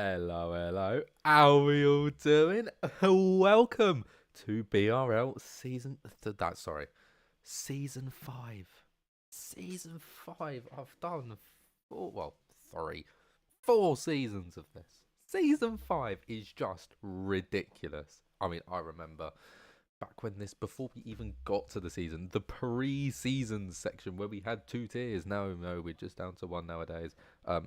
Hello, hello. How are we all doing? Welcome to BRL season 5. Season 5. I've done three, 4 seasons of this. Season 5 is just ridiculous. I mean, I remember back when before we even got to the season, the pre-season section where we had 2 tiers. Now, no, we're just down to one nowadays.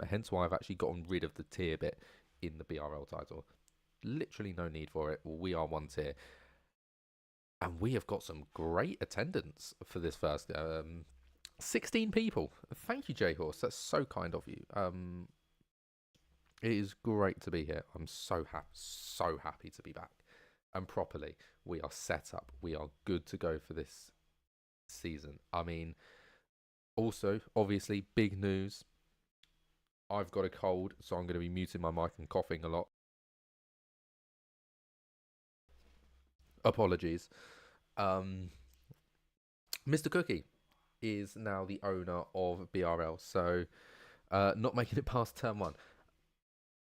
Hence why I've actually gotten rid of the tier bit in the BRL title. Literally no need for it. We are 1 tier. And we have got some great attendance for this first 16 people. Thank you, J Horse. That's so kind of you. It is great to be here. I'm so happy to be back. And properly, we are set up. We are good to go for this season. I mean, also, obviously, big news. I've got a cold, so I'm going to be muting my mic and coughing a lot. Apologies. Mr. Cookie is now the owner of BRL, so not making it past turn 1.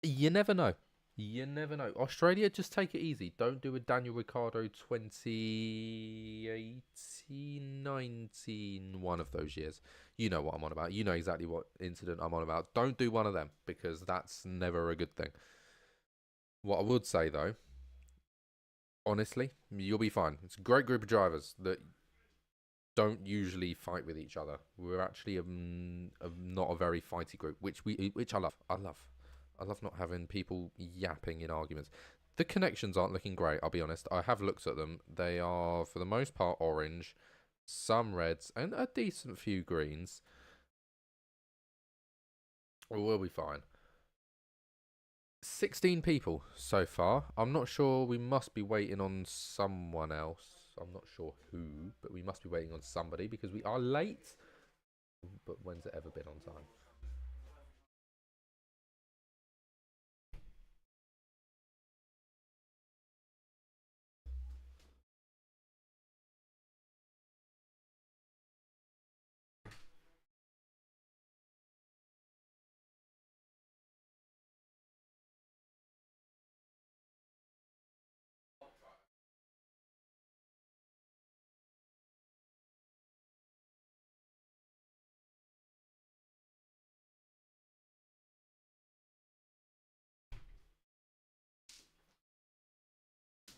You never know. You never know. Australia, just take it easy. Don't do a Daniel Ricciardo 2018, 19, one of those years. You know what I'm on about. You know exactly what incident I'm on about. Don't do one of them, because that's never a good thing. What I would say, though, honestly, you'll be fine. It's a great group of drivers that don't usually fight with each other. We're actually not a very fighty group, which I love. I love not having people yapping in arguments. The connections aren't looking great, I'll be honest. I have looked at them. They are, for the most part, orange, some reds, and a decent few greens. We'll be fine. 16 people so far. I'm not sure. We must be waiting on someone else. I'm not sure who, but we must be waiting on somebody because we are late. But when's it ever been on time?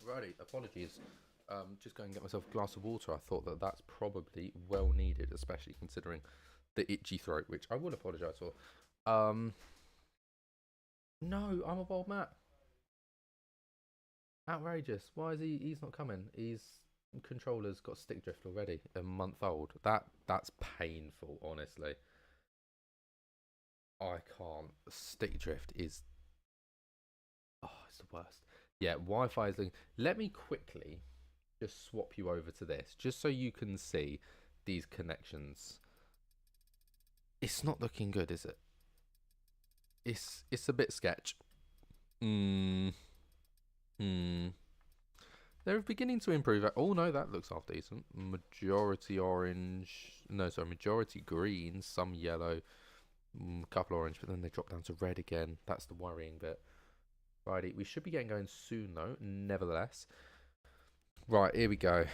Righty, apologies. Just go and get myself a glass of water. I thought that's probably well needed, especially considering the itchy throat, which I will apologise for. No, I'm a bold Matt. Outrageous. Why is he's not coming? His controller's got stick drift already, a month old. That's painful, honestly. I can't. Stick drift is it's the worst. Yeah, Wi-Fi is the. Let me quickly just swap you over to this, just so you can see these connections. It's not looking good, is it? It's a bit sketch. Hmm. Hmm. They're beginning to improve. Oh no, that looks half decent. Majority orange. No, sorry, majority green. Some yellow. Couple orange, but then they drop down to red again. That's the worrying bit. Righty, we should be getting going soon though. Nevertheless, right, here we go.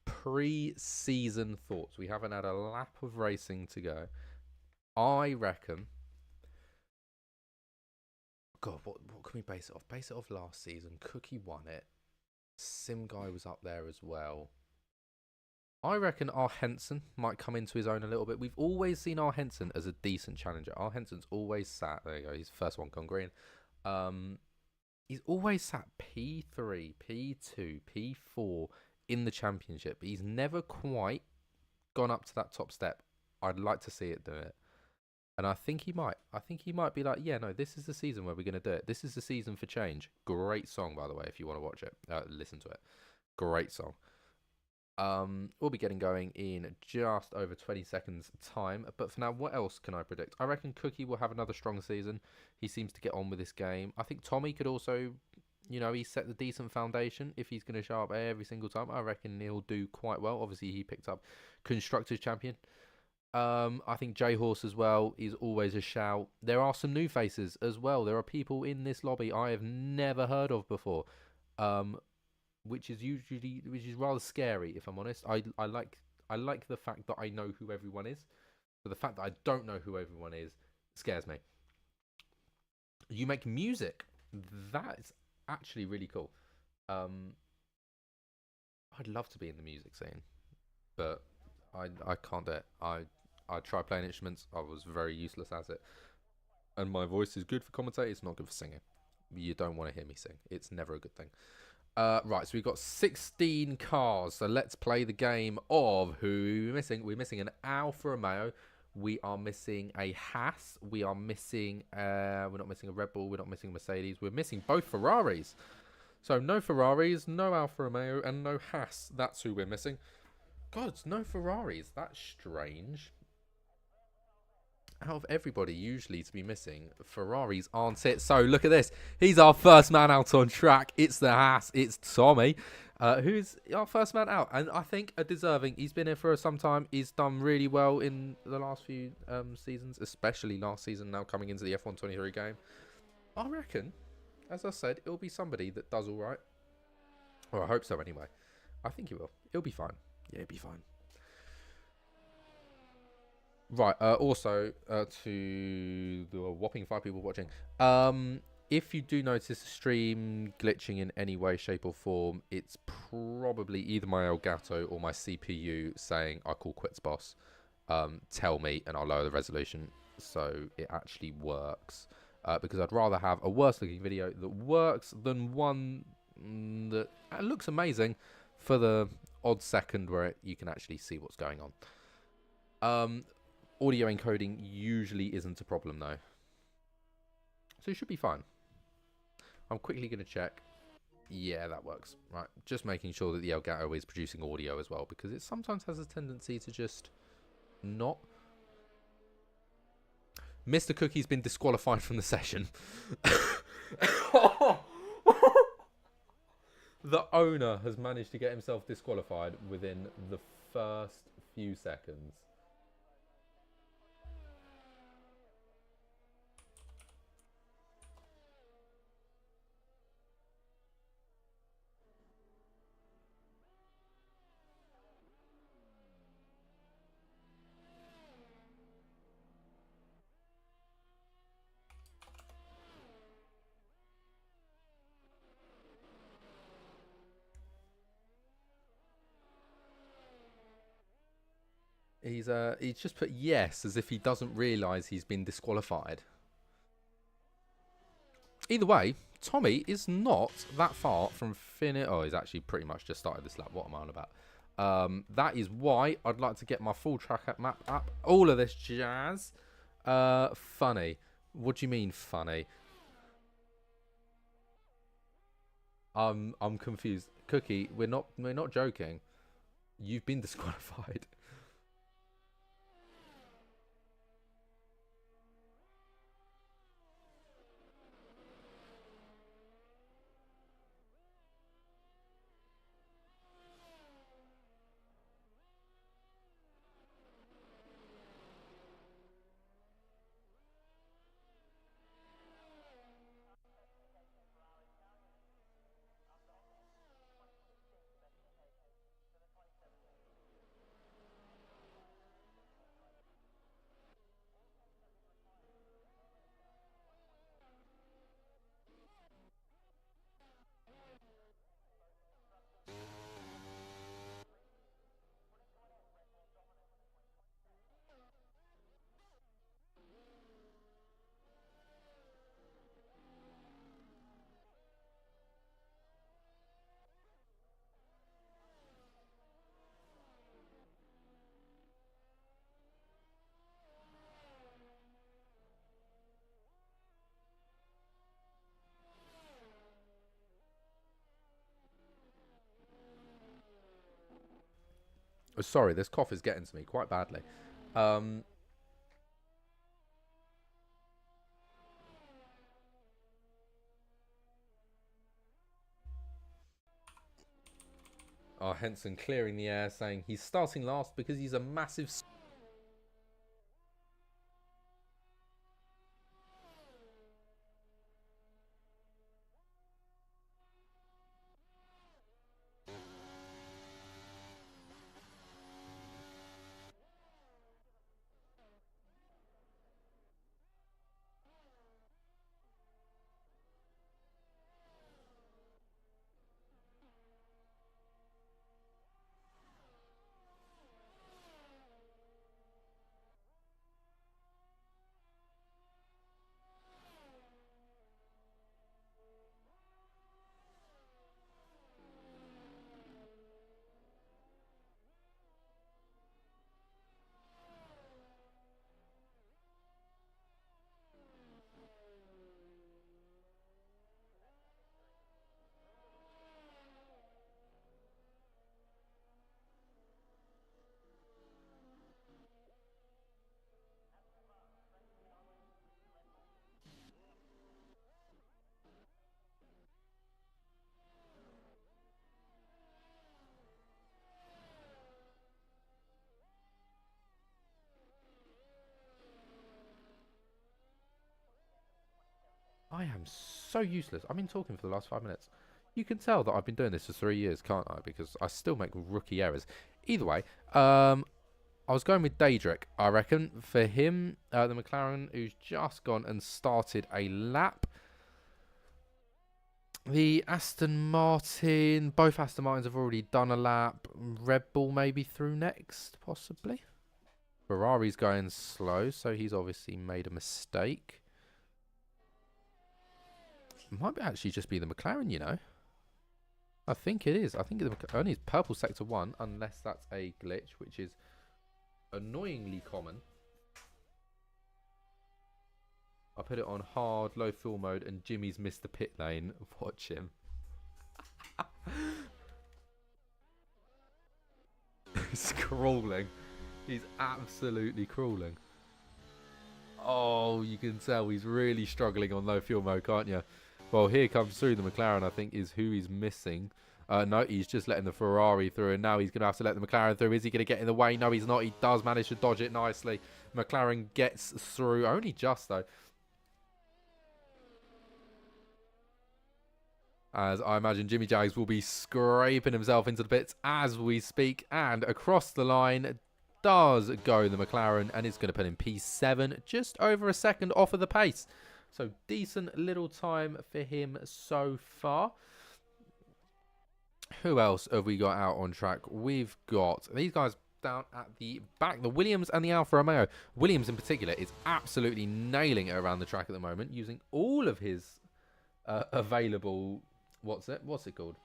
Pre-season thoughts. We haven't had a lap of racing to go. I reckon. God, what can we base it off? Base it off last season. Cookie won it. Sim Guy was up there as well. I reckon our Henson might come into his own a little bit. We've always seen our Henson as a decent challenger. Our Henson's always sat. There you go. He's the first one gone green. He's always sat P3, P2, P4 in the championship. But he's never quite gone up to that top step. I'd like to see it do it. And I think he might. I think he might be like, yeah, no, this is the season where we're going to do it. This is the season for change. Great song, by the way, if you want to watch it. Listen to it. Great song. We'll be getting going in just over 20 seconds time. But for now, what else can I predict? I reckon Cookie will have another strong season. He seems to get on with this game. I think Tommy could also, he set the decent foundation. If he's going to show up every single time, I reckon he'll do quite well. Obviously, he picked up Constructors Champion. I think J Horse as well is always a shout. There are some new faces as well. There are people in this lobby I have never heard of before, um, which is rather scary if I'm honest. I like the fact that I know who everyone is, but the fact that I don't know who everyone is scares me. You make music. That's actually really cool. Um, I'd love to be in the music scene, but I can't do it. I tried playing instruments. I was very useless at it, and my voice is good for commentating. It's not good for singing. You don't want to hear me sing. It's never a good thing. Right, so we've got 16 cars. So let's play the game of who we're missing. We're missing an Alfa Romeo. We are missing a Haas. We are missing. We're not missing a Red Bull. We're not missing a Mercedes. We're missing both Ferraris. So no Ferraris, no Alfa Romeo, and no Haas. That's who we're missing. God, no Ferraris. That's strange. Out of everybody usually to be missing, Ferraris aren't it. So look at this. He's our first man out on track. It's the Haas. It's Tommy, who's our first man out. And I think a deserving. He's been here for some time. He's done really well in the last few seasons, especially last season now coming into the F123 game. I reckon, as I said, it'll be somebody that does all right. Or I hope so anyway. I think he will. It'll be fine. Yeah, it'll be fine. Right. Also, to the whopping 5 people watching, if you do notice the stream glitching in any way, shape, or form, it's probably either my Elgato or my CPU saying "I call quits, boss." Tell me, and I'll lower the resolution so it actually works. Because I'd rather have a worse-looking video that works than one that looks amazing for the odd second where you can actually see what's going on. Audio encoding usually isn't a problem though. So it should be fine. I'm quickly going to check. Yeah, that works. Right, just making sure that the Elgato is producing audio as well, because it sometimes has a tendency to just not. Mr. Cookie's been disqualified from the session. The owner has managed to get himself disqualified within the first few seconds. He's just put yes as if he doesn't realise he's been disqualified. Either way, Tommy is not that far from finish. Oh, he's actually pretty much just started this lap. What am I on about? That is why I'd like to get my full track map up. All of this jazz. Funny. What do you mean funny? I'm confused. Cookie, we're not joking. You've been disqualified. Oh, sorry, this cough is getting to me quite badly. Um, Henson clearing the air, saying he's starting last because he's a massive. I am so useless. I've been talking for the last 5 minutes. You can tell that I've been doing this for 3 years, can't I? Because I still make rookie errors. Either way, I was going with Daedric, I reckon. For him, the McLaren, who's just gone and started a lap. The Aston Martin, both Aston Martins have already done a lap. Red Bull maybe through next, possibly. Ferrari's going slow, so he's obviously made a mistake. Might actually just be the McLaren, you know. I think it is. I think it's only purple sector 1, unless that's a glitch, which is annoyingly common. I put it on hard, low fuel mode, and Jimmy's missed the pit lane. Watch him. He's crawling. He's absolutely crawling. Oh, you can tell he's really struggling on low fuel mode, can't you? Well, here comes through the McLaren, I think, is who he's missing. No, he's just letting the Ferrari through, and now he's going to have to let the McLaren through. Is he going to get in the way? No, he's not. He does manage to dodge it nicely. McLaren gets through, only just, though. As I imagine Jimmy Jags will be scraping himself into the pits as we speak. And across the line does go the McLaren, and it's going to put in P7, just over a second off of the pace. So decent little time for him so far. Who else have we got out on track? We've got these guys down at the back, the Williams and the Alfa Romeo. Williams in particular is absolutely nailing it around the track at the moment, using all of his available... What's it called?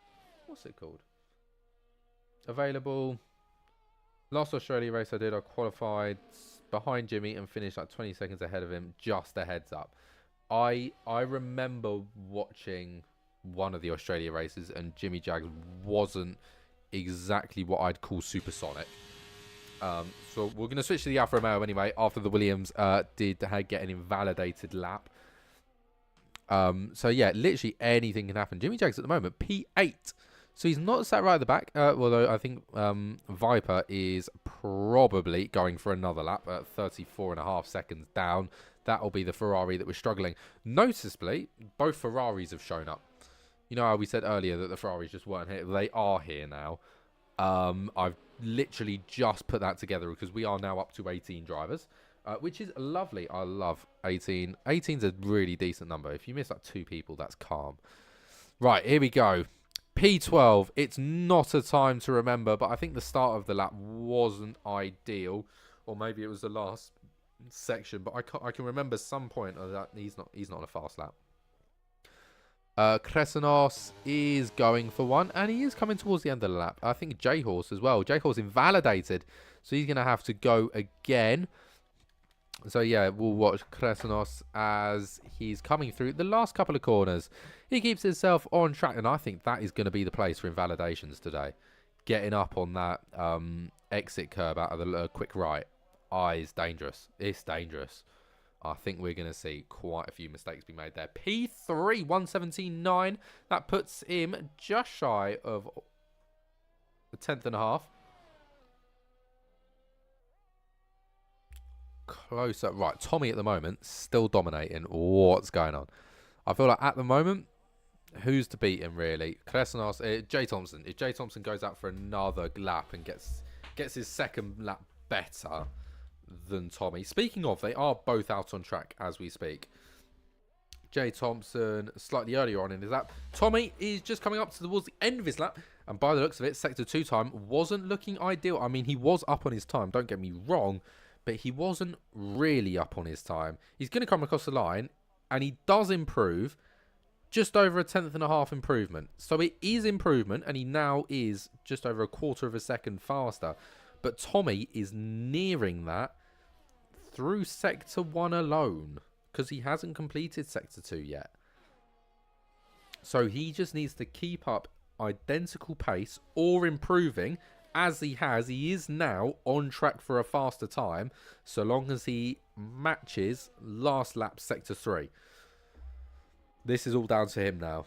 Available. Last Australia race I did, I qualified behind Jimmy and finished like 20 seconds ahead of him. Just a heads up. I remember watching one of the Australia races, and Jimmy Jags wasn't exactly what I'd call supersonic. So we're going to switch to the Alfa Romeo anyway, after the Williams did get an invalidated lap. So yeah, literally anything can happen. Jimmy Jags at the moment, P8. So he's not sat right at the back, although I think Viper is probably going for another lap at 34.5 seconds down. That'll be the Ferrari that was struggling. Noticeably, both Ferraris have shown up. You know how we said earlier that the Ferraris just weren't here? They are here now. I've literally just put that together because we are now up to 18 drivers, which is lovely. I love 18. 18's a really decent number. If you miss like 2 people, that's calm. Right, here we go. P12. It's not a time to remember, but I think the start of the lap wasn't ideal. Or maybe it was the last section, but I can remember some point of that he's not on a fast lap. Kresenos is going for one, and he is coming towards the end of the lap. I think J-Horse as well. J-Horse invalidated, so he's going to have to go again. So yeah, we'll watch Kresenos as he's coming through the last couple of corners. He keeps himself on track, and I think that is going to be the place for invalidations today. Getting up on that exit curb out of the quick right. Is dangerous. It's dangerous. I think we're going to see quite a few mistakes be made there. P3, 117.9. That puts him just shy of a tenth and a half. Closer. Right, Tommy at the moment, still dominating. What's going on? I feel like at the moment, who's to beat him, really? Kresenos, Jay Thompson. If Jay Thompson goes out for another lap and gets his second lap better than Tommy. Speaking of, they are both out on track as we speak. Jay Thompson slightly earlier on in his lap. Tommy is just coming up towards the end of his lap, and by the looks of it, Sector 2 time wasn't looking ideal. I mean, he was up on his time, don't get me wrong, but he wasn't really up on his time. He's going to come across the line, and he does improve, just over a tenth and a half improvement. So it is improvement, and he now is just over a quarter of a second faster. But Tommy is nearing that through Sector 1 alone, because he hasn't completed Sector 2 yet. So he just needs to keep up identical pace or improving as he has. He is now on track for a faster time, so long as he matches last lap Sector 3. This is all down to him now.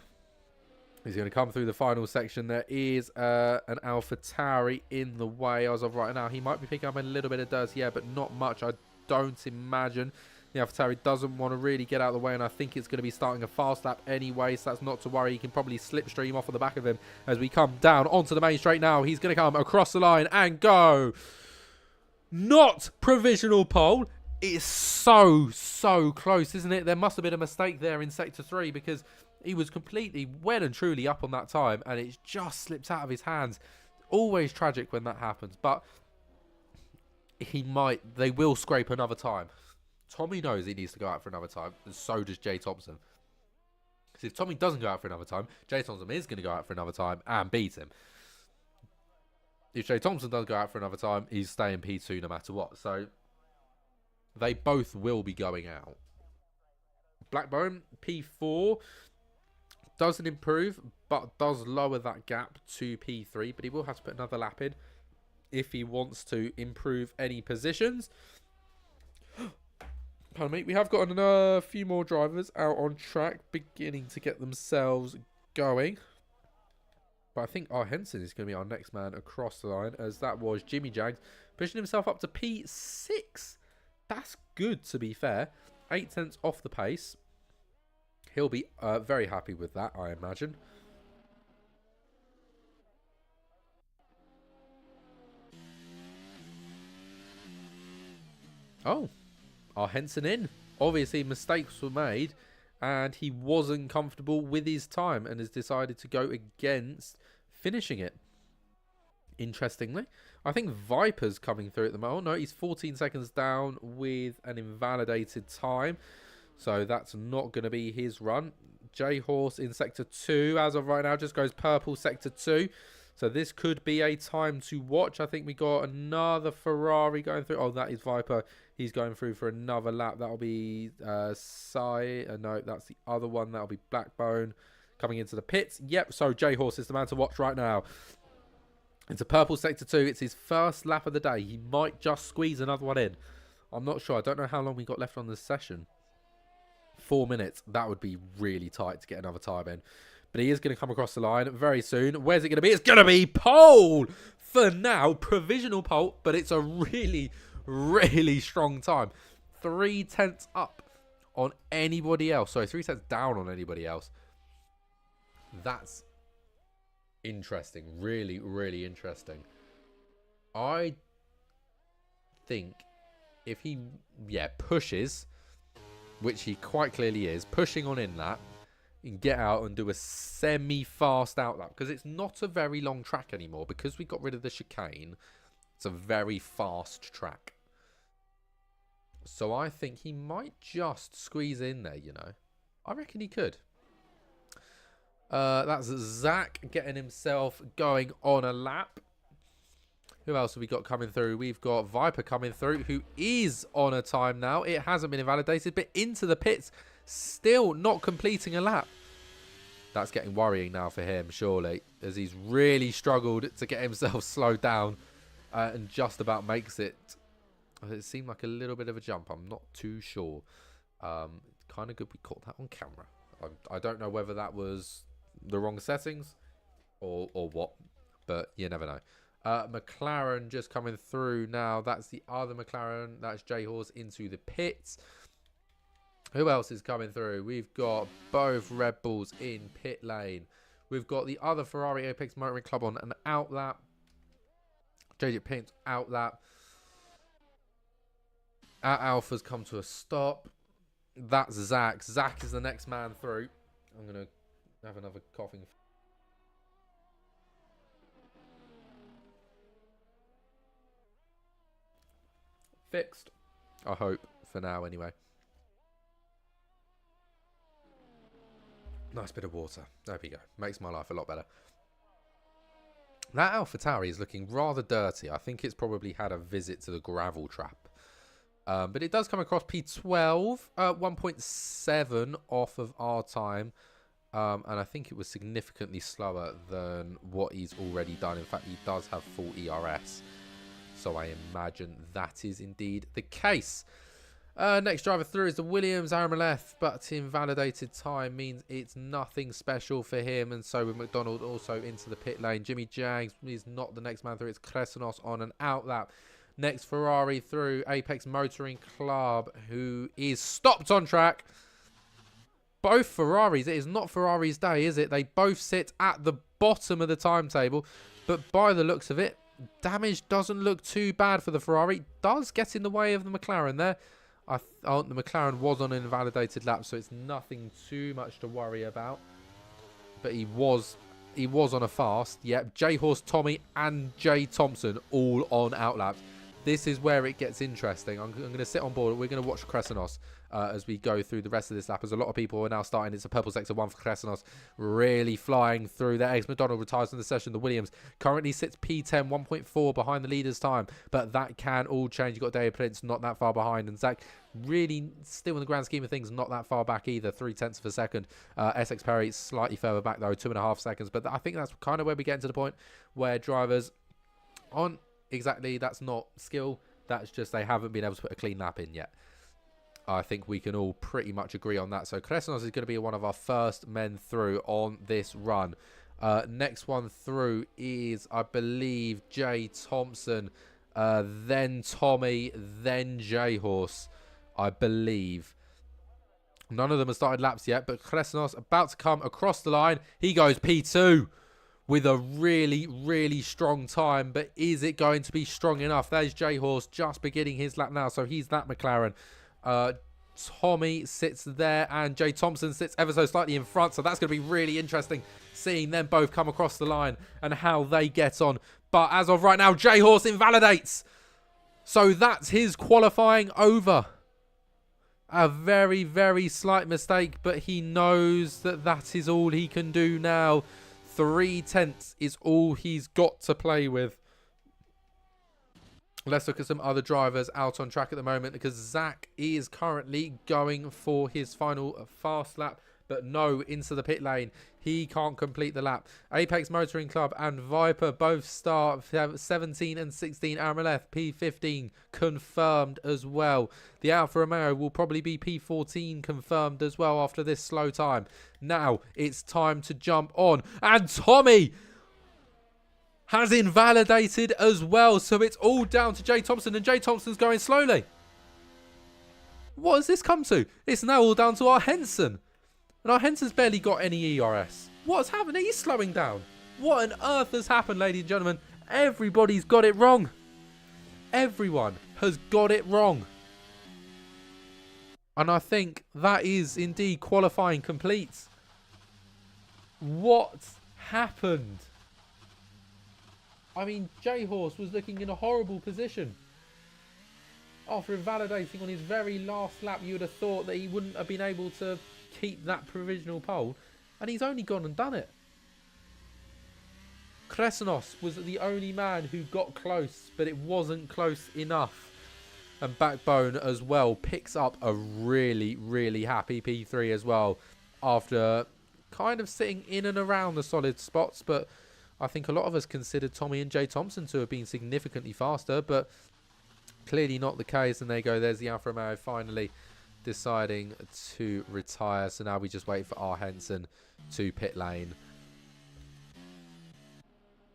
He's going to come through the final section. There is an AlphaTauri in the way as of right now. He might be picking up a little bit of dirt here, but not much, I don't imagine. The AlphaTauri doesn't want to really get out of the way, and I think it's going to be starting a fast lap anyway, so that's not to worry. He can probably slipstream off of the back of him as we come down onto the main straight now. He's going to come across the line and go. Not provisional pole. It's so close, isn't it? There must have been a mistake there in Sector 3 because he was completely well and truly up on that time, and it just slips out of his hands. Always tragic when that happens, but they will scrape another time. Tommy knows he needs to go out for another time, and so does Jay Thompson. Because if Tommy doesn't go out for another time, Jay Thompson is going to go out for another time and beat him. If Jay Thompson does go out for another time, he's staying P2 no matter what. So they both will be going out. Blackbone, P4, doesn't improve, but does lower that gap to P3. But he will have to put another lap in if he wants to improve any positions. Pardon me. We have got a few more drivers out on track, beginning to get themselves going. But I think our Henson is going to be our next man across the line, as that was Jimmy Jags, pushing himself up to P6. That's good, to be fair. 8 tenths off the pace. He'll be very happy with that, I imagine. Oh, our Henson in. Obviously, mistakes were made, and he wasn't comfortable with his time and has decided to go against finishing it. Interestingly, I think Viper's coming through at the moment. Oh, no, he's 14 seconds down with an invalidated time. So that's not going to be his run. J-Horse in Sector 2, as of right now, just goes purple Sector 2. So this could be a time to watch. I think we got another Ferrari going through. Oh, that is Viper. He's going through for another lap. That'll be no, that's the other one. That'll be Blackbone coming into the pits. Yep, so J-Horse is the man to watch right now. It's a purple Sector 2. It's his first lap of the day. He might just squeeze another one in. I'm not sure. I don't know how long we got left on this session. 4 minutes. That would be really tight to get another time in. But he is going to come across the line very soon. Where's it going to be? It's going to be pole for now. Provisional pole, but it's a really strong time. 3 tenths up on anybody else. Sorry, 3 tenths down on anybody else. That's interesting. Really interesting. I think if he, pushes, which he quite clearly is, pushing on in that, and get out and do a semi-fast outlap, because it's not a very long track anymore. Because we got rid of the chicane, it's a very fast track. So I think he might just squeeze in there, you know. I reckon he could. That's Zach getting himself going on a lap. Who else have we got coming through? We've got Viper coming through, who is on a time now. It hasn't been invalidated, but into the pits. Still not completing a lap. That's getting worrying now for him, surely, as he's really struggled to get himself slowed down and just about makes it. It seemed like a little bit of a jump. I'm not too sure. Kind of good we caught that on camera. I don't know whether that was the wrong settings or what, but you never know. McLaren just coming through now. That's the other McLaren. That's J-Horse into the pits. Who else is coming through? We've got both Red Bulls in pit lane. We've got the other Ferrari Apex Motoring Club on an outlap. JJ Pink outlap. Our Alpha's come to a stop. That's Zach. Zach is the next man through. I'm going to have another coughing. Fixed. I hope. For now, anyway. Nice bit of water. There we go. Makes my life a lot better. That AlphaTauri is looking rather dirty. I think it's probably had a visit to the gravel trap. But it does come across P12. 1.7 off of our time. And I think it was significantly slower than what he's already done. In fact, he does have full ERS. So I imagine that is indeed the case. Next driver through is the Williams Aramaleth, but invalidated time means it's nothing special for him. And so with McDonald also into the pit lane. Jimmy Jags is not the next man through. It's Kresanos on an outlap. Next Ferrari through Apex Motoring Club, who is stopped on track. Both Ferraris. It is not Ferrari's day, is it? They both sit at the bottom of the timetable. But by the looks of it, damage doesn't look too bad for the Ferrari. Does get in the way of the McLaren there. The McLaren was on an invalidated lap, so it's nothing too much to worry about. But he was on a fast. Yep, J-Horse, Tommy and J Thompson all on outlaps. This is where it gets interesting. I'm going to sit on board. We're going to watch Cresenos as we go through the rest of this lap, as a lot of people are now starting. It's a purple sector 1 for Cresenos, really flying through there. Ex McDonald retires from the session. The Williams currently sits P10, 1.4 behind the leader's time, but that can all change. You've got David Prince not that far behind, and Zach really still in the grand scheme of things not that far back either, 0.3 of a second. Essex Perry slightly further back though, 2.5 seconds, but I think that's kind of where we get to the point where drivers aren't exactly, that's not skill, that's just they haven't been able to put a clean lap in yet. I think we can all pretty much agree on that. So Cresenos is going to be one of our first men through on this run. Next one through is, I believe, J Thompson, then Tommy, then J Horse, I believe. None of them have started laps yet, but Cresenos about to come across the line. He goes P2 with a really, really strong time, but is it going to be strong enough? There's J Horse just beginning his lap now, so he's that McLaren. Tommy sits there and J Thompson sits ever so slightly in front, so that's going to be really interesting seeing them both come across the line and how they get on. But as of right now, J Horse invalidates, so that's his qualifying over. A very, very slight mistake, but he knows that that is all he can do now. 0.3 is all he's got to play with. Let's look at some other drivers out on track at the moment, because Zach is currently going for his final fast lap, but no, into the pit lane. He can't complete the lap. Apex Motoring Club and Viper both start 17 and 16. RMLF P15 confirmed as well. The Alfa Romeo will probably be P14 confirmed as well after this slow time. Now it's time to jump on, and Tommy has invalidated as well, so it's all down to J Thompson, and J Thompson's going slowly. What has this come to? It's now all down to our Henson. And our Henson's barely got any ERS. What's happened? He's slowing down. What on earth has happened, ladies and gentlemen? Everybody's got it wrong. Everyone has got it wrong. And I think that is indeed qualifying complete. What happened? I mean, J-Horse was looking in a horrible position. After invalidating on his very last lap, you would have thought that he wouldn't have been able to keep that provisional pole, and he's only gone and done it. Cresenos was the only man who got close, but it wasn't close enough. And Backbone as well picks up a really, really happy P3 as well, after kind of sitting in and around the solid spots. But I think a lot of us considered Tommy and J Thompson to have been significantly faster, but clearly not the case. And there you go, there's the Alfa Romeo finally deciding to retire. So now we just wait for R. Henson to pit lane.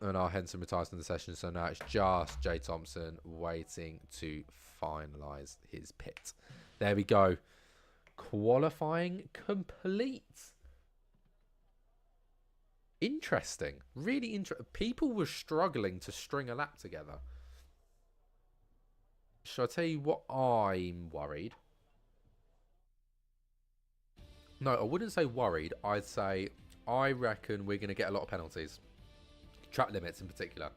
And R. Henson retires from the session. So now it's just J Thompson waiting to finalise his pit. There we go. Qualifying complete. Interesting. Really interesting. People were struggling to string a lap together. Shall I tell you what I'm worried? No, I wouldn't say worried. I'd say I reckon we're going to get a lot of penalties. Track limits in particular.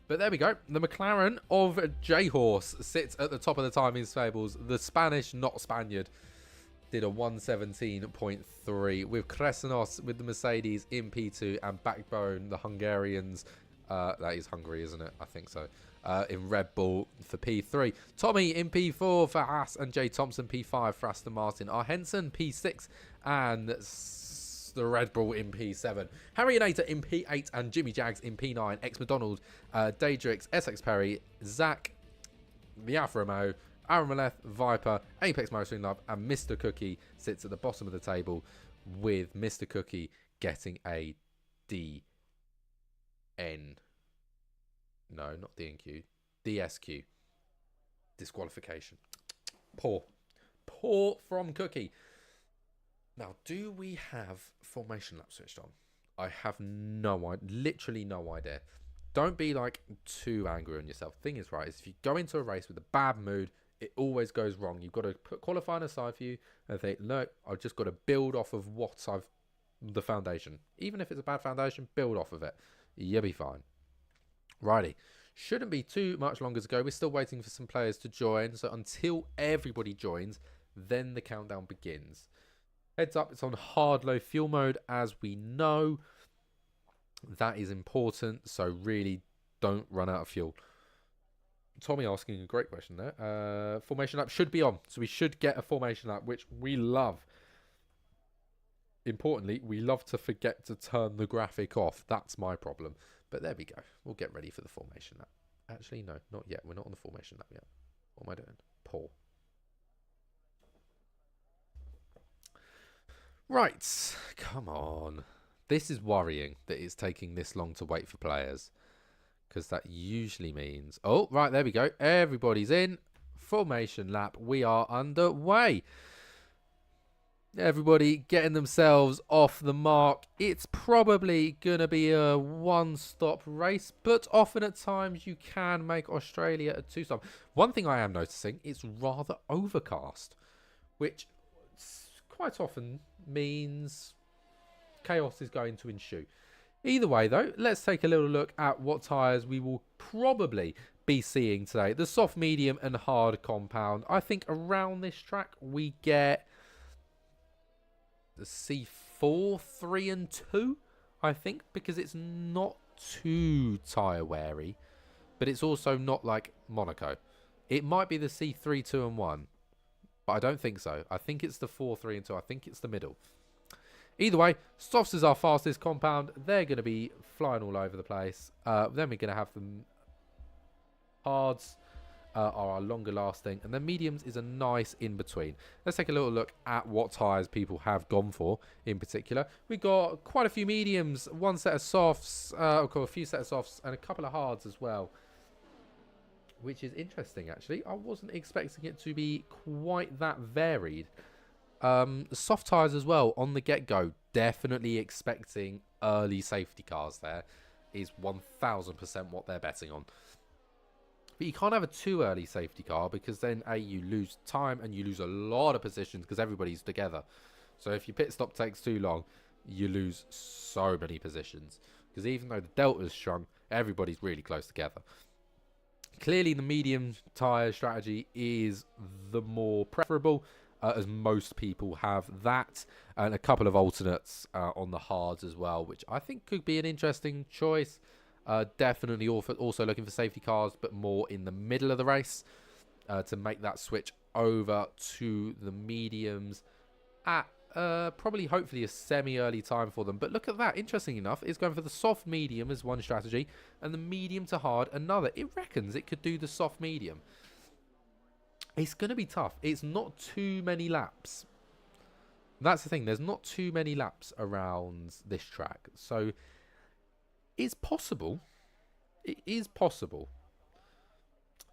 But there we go. The McLaren of J-Horse sits at the top of the timing tables. The Spanish, not Spaniard, did a 117.3 with Cresenos with the Mercedes in P2 and Backbone, the Hungarians. That is Hungary, isn't it? I think so. In Red Bull for P3. Tommy in P4 for Haas and J Thompson P5 for Aston Martin. R. Henson P6 and the Red Bull in P7. Harry Nater in P8 and Jimmy Jags in P9. Ex McDonald, Daedrix, Essex Perry, Zach, the Alfa Romeo, Aaron Viper, Apex Motoring Love, and Mr. Cookie sits at the bottom of the table, with Mr. Cookie getting a DN. No, not DNQ. DSQ. Disqualification. Poor. Poor from Cookie. Now, do we have formation lap switched on? I have literally no idea. Don't be like too angry on yourself. Thing is, right, is if you go into a race with a bad mood, it always goes wrong. You've got to put qualifying aside for you and think, no, I've just got to build off of the foundation. Even if it's a bad foundation, build off of it. You'll be fine. Righty. Shouldn't be too much longer to go. We're still waiting for some players to join. So until everybody joins, then the countdown begins. Heads up, it's on hard low fuel mode, as we know. That is important. So really don't run out of fuel. Tommy asking a great question there. Formation lap should be on. So we should get a formation lap, which we love. Importantly, we love to forget to turn the graphic off. That's my problem. But there we go. We'll get ready for the formation lap. Actually, no, not yet. We're not on the formation lap yet. What am I doing? Poor. Right. Come on. This is worrying that it's taking this long to wait for players. Because that usually means... Oh, right, there we go. Everybody's in. Formation lap. We are underway. Everybody getting themselves off the mark. It's probably going to be a one-stop race, but often at times you can make Australia a two-stop. One thing I am noticing, it's rather overcast, which quite often means chaos is going to ensue. Either way, though, let's take a little look at what tyres we will probably be seeing today. The soft, medium, and hard compound. I think around this track we get the C4, 3 and 2, I think, because it's not too tyre weary, but it's also not like Monaco. It might be the C3, 2 and 1, but I don't think so. I think it's the 4, 3 and 2. I think it's the middle. Either way, softs is our fastest compound. They're going to be flying all over the place. Then we're going to have them hards. Are our longer lasting, and then mediums is a nice in between. Let's take a little look at what tyres people have gone for in particular. We got quite a few mediums, one set of softs, a few set of softs, and a couple of hards as well, which is interesting actually. I wasn't expecting it to be quite that varied. Soft tyres as well on the get-go. Definitely expecting early safety cars. There is 1000% what they're betting on. But you can't have a too early safety car because then you lose time and you lose a lot of positions because everybody's together. So if your pit stop takes too long, you lose so many positions. Because even though the delta's shrunk, everybody's really close together. Clearly the medium tyre strategy is the more preferable, as most people have that. And a couple of alternates on the hards as well, which I think could be an interesting choice. Definitely also looking for safety cars, but more in the middle of the race to make that switch over to the mediums at probably hopefully a semi-early time for them. But look at that. Interesting enough, it's going for the soft medium as one strategy and the medium to hard another. It reckons it could do the soft medium. It's going to be tough. It's not too many laps. That's the thing. There's not too many laps around this track. So it's possible. It is possible.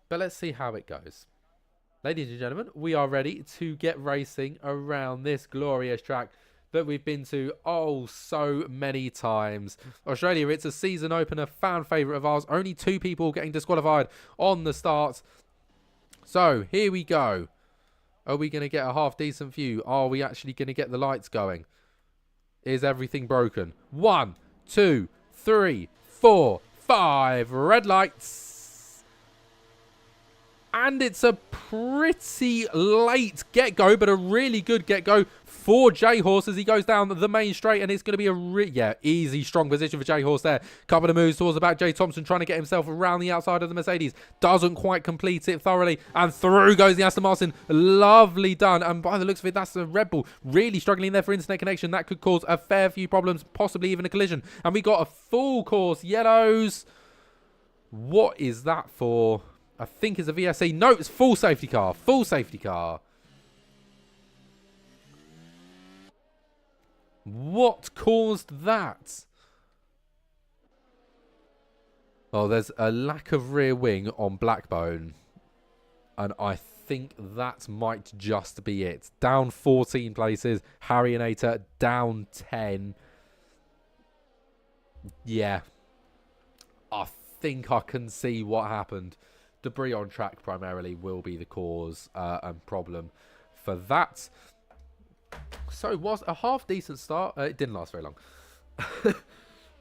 But let's see how it goes. Ladies and gentlemen, we are ready to get racing around this glorious track that we've been to so many times. Australia, it's a season opener, fan favourite of ours. Only 2 people getting disqualified on the start. So, here we go. Are we going to get a half decent view? Are we actually going to get the lights going? Is everything broken? 1, 2, 3, 4, 5 red lights. And it's a pretty late get-go, but a really good get-go for J-Horse as he goes down the main straight. And it's going to be a easy, strong position for J-Horse there. Couple of moves towards the back. Jay Thompson trying to get himself around the outside of the Mercedes. Doesn't quite complete it thoroughly. And through goes the Aston Martin. Lovely done. And by the looks of it, that's the Red Bull really struggling there for internet connection. That could cause a fair few problems, possibly even a collision. And we got a full course yellows. What is that for? I think it's a VSC. No, it's full safety car. Full safety car. What caused that? Oh, there's a lack of rear wing on Blackbone. And I think that might just be it. Down 14 places. Harryanator down 10. Yeah. I think I can see what happened. Debris on track primarily will be the cause and problem for that. So it was a half decent start. It didn't last very long.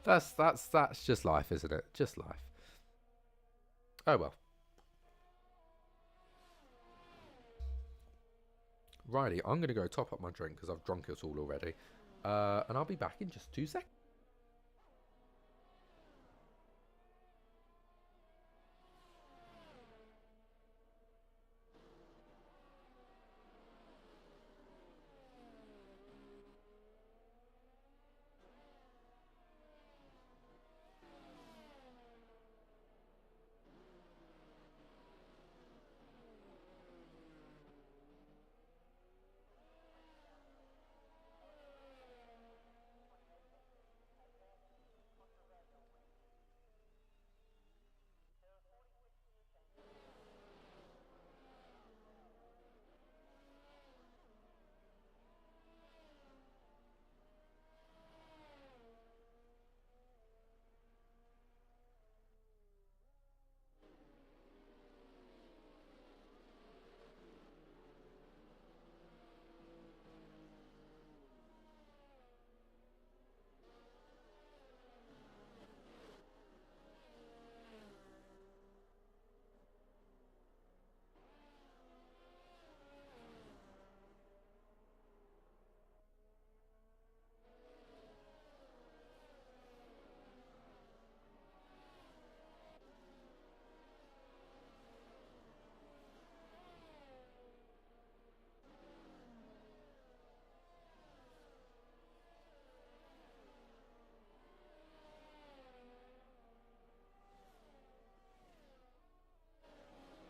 That's just life, isn't it? Just life. Oh well. Righty, I'm going to go top up my drink because I've drunk it all already. And I'll be back in just 2 seconds.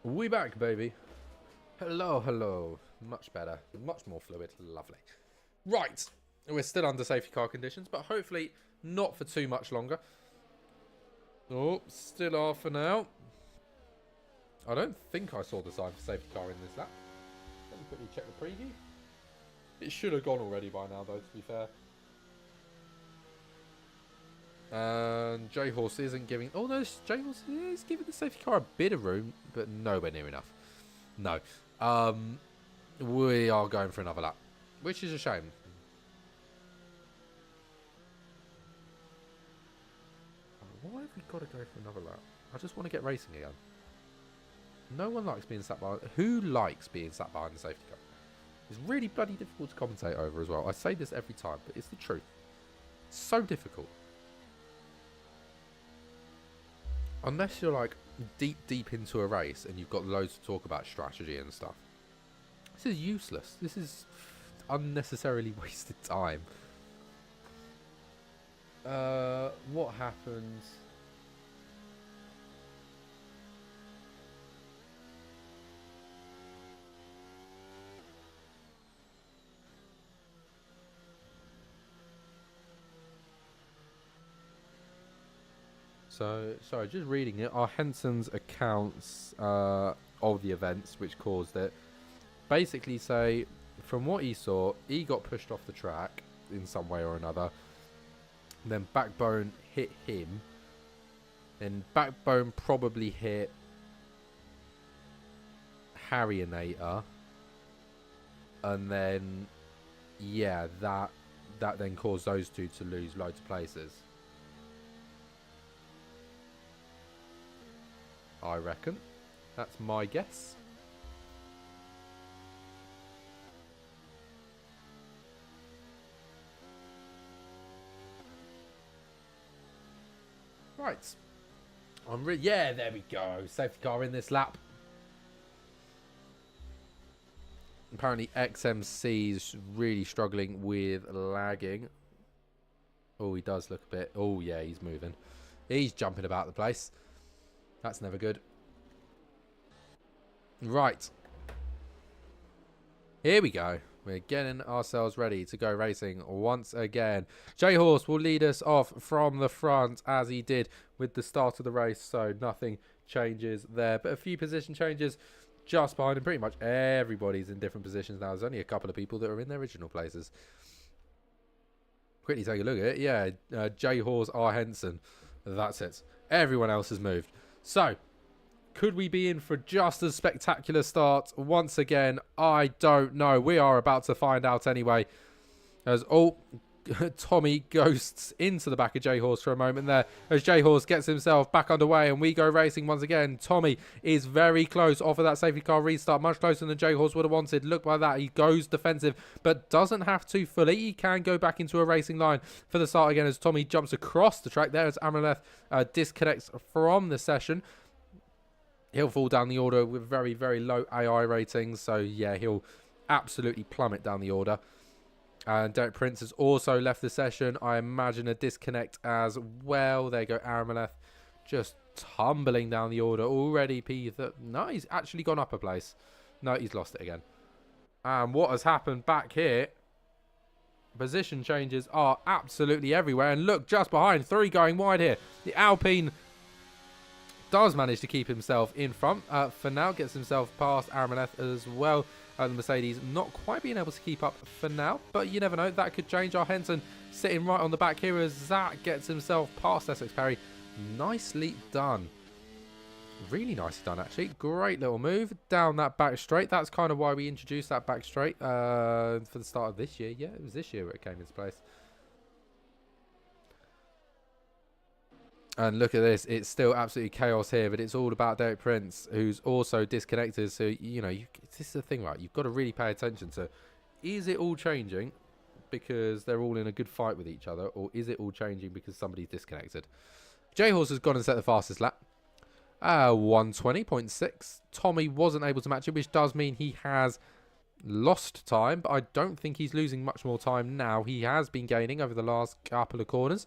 We back, baby. Hello, hello. Much better. Much more fluid. Lovely. Right. We're still under safety car conditions, but hopefully not for too much longer. Oh, still are for now. I don't think I saw the sign for safety car in this lap. Let me quickly check the preview. It should have gone already by now, though, to be fair. And J-Horse isn't giving... Oh, no, J-Horse is giving the safety car a bit of room, but nowhere near enough. No. We are going for another lap, which is a shame. Why have we got to go for another lap? I just want to get racing again. No one likes being sat behind... Who likes being sat behind the safety car? It's really bloody difficult to commentate over as well. I say this every time, but it's the truth. It's so difficult. Unless you're like deep into a race and you've got loads to talk about strategy and stuff. This is useless. This is unnecessarily wasted time. What happens? So, sorry, just reading it. Are Henson's accounts of the events which caused it basically say, from what he saw, he got pushed off the track in some way or another. Then Backbone hit him. Then Backbone probably hit Harryanator. And then, yeah, that then caused those two to lose loads of places. I reckon. That's my guess. Right. Yeah, there we go. Safety car in this lap. Apparently XMC's really struggling with lagging. Oh, he does look a bit... Oh, yeah, he's moving. He's jumping about the place. That's never good. Right. Here we go. We're getting ourselves ready to go racing once again. J-Horse will lead us off from the front as he did with the start of the race. So nothing changes there. But a few position changes just behind him. Pretty much everybody's in different positions now. There's only a couple of people that are in their original places. Quickly take a look at it. Yeah, J. Hawes, R. Henson. That's it. Everyone else has moved. So, could we be in for just a spectacular start once again? I don't know. We are about to find out anyway. As Tommy ghosts into the back of J-Horse for a moment there as J-Horse gets himself back underway and we go racing once again. Tommy is very close off of that safety car restart, much closer than J-Horse would have wanted. Look by that, he goes defensive but doesn't have to fully. He can go back into a racing line for the start again as Tommy jumps across the track there as Amaleth disconnects from the session. He'll fall down the order with very, very low AI ratings, so yeah, he'll absolutely plummet down the order. And Derek Prince has also left the session. I imagine a disconnect as well. There you go, Aramaleth just tumbling down the order already. No, he's actually gone up a place. No, he's lost it again. And what has happened back here? Position changes are absolutely everywhere. And look, just behind, 3 going wide here. The Alpine does manage to keep himself in front. For now, gets himself past Aramaleth as well. The Mercedes not quite being able to keep up for now, but you never know, that could change. Our Henson sitting right on the back here as Zach gets himself past Essex Perry. Nicely done. Really nicely done, actually. Great little move down that back straight. That's kind of why we introduced that back straight for the start of this year. Yeah, it was this year where it came into place. And look at this. It's still absolutely chaos here, but it's all about Derek Prince, who's also disconnected. So, you know, this is the thing, right? You've got to really pay attention to, is it all changing because they're all in a good fight with each other, or is it all changing because somebody's disconnected? J-Horse has gone and set the fastest lap. 120.6. Tommy wasn't able to match it, which does mean he has lost time, but I don't think he's losing much more time now. He has been gaining over the last couple of corners.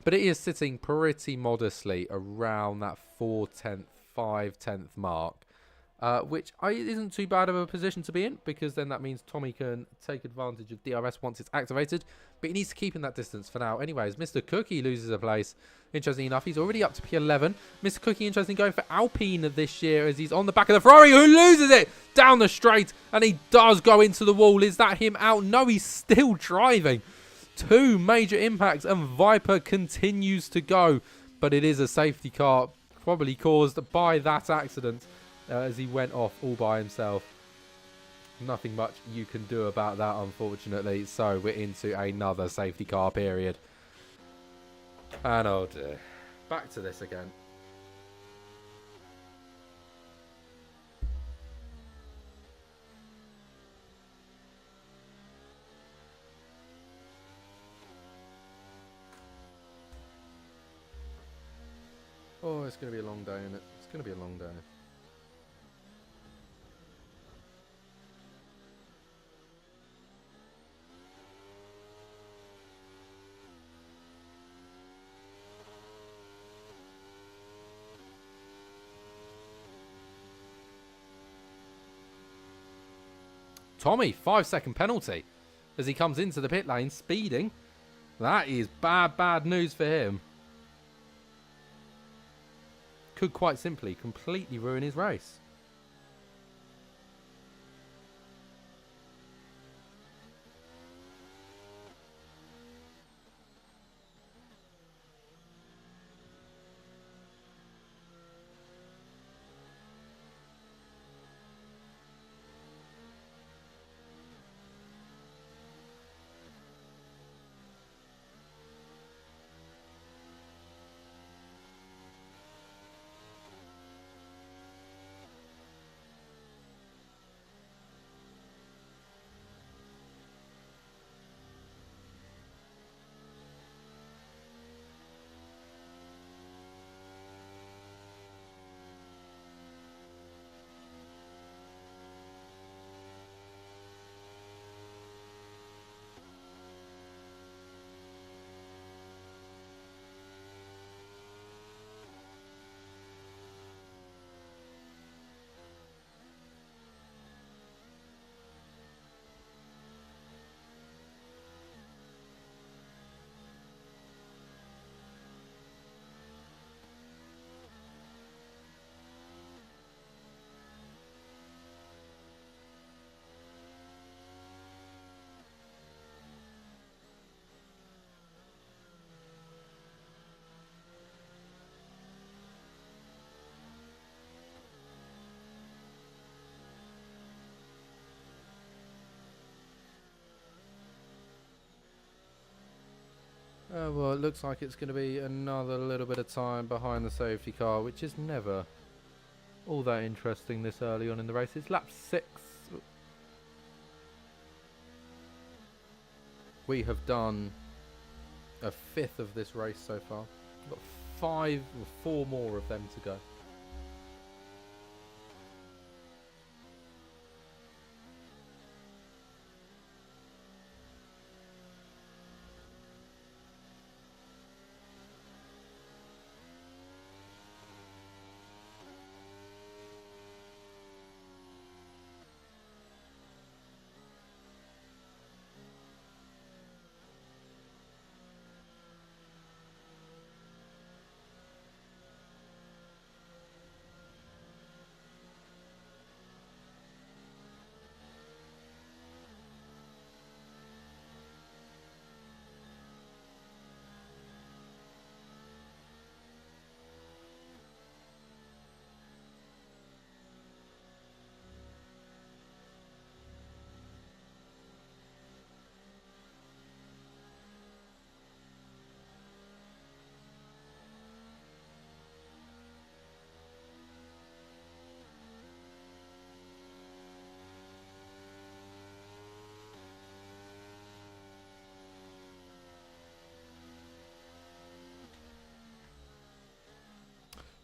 But it is sitting pretty modestly around that 4/10, 5/10 mark, which isn't too bad of a position to be in, because then that means Tommy can take advantage of DRS once it's activated. But he needs to keep in that distance for now. Anyways, Mr. Cookie loses a place. Interesting enough, he's already up to P11. Mr. Cookie, interesting, going for Alpine this year as he's on the back of the Ferrari, who loses it down the straight. And he does go into the wall. Is that him out? No, he's still driving. 2 major impacts and Viper continues to go, but it is a safety car probably caused by that accident as he went off all by himself. Nothing much you can do about that, unfortunately. So we're into another safety car period. And oh dear, back to this again. Oh, it's going to be a long day, isn't it? It's going to be a long day. Tommy, 5-second penalty as he comes into the pit lane speeding. That is bad news for him. Could quite simply completely ruin his race. Well, it looks like it's going to be another little bit of time behind the safety car, which is never all that interesting this early on in the race. It's lap 6. We have done a fifth of this race so far. We've got 4 more of them to go.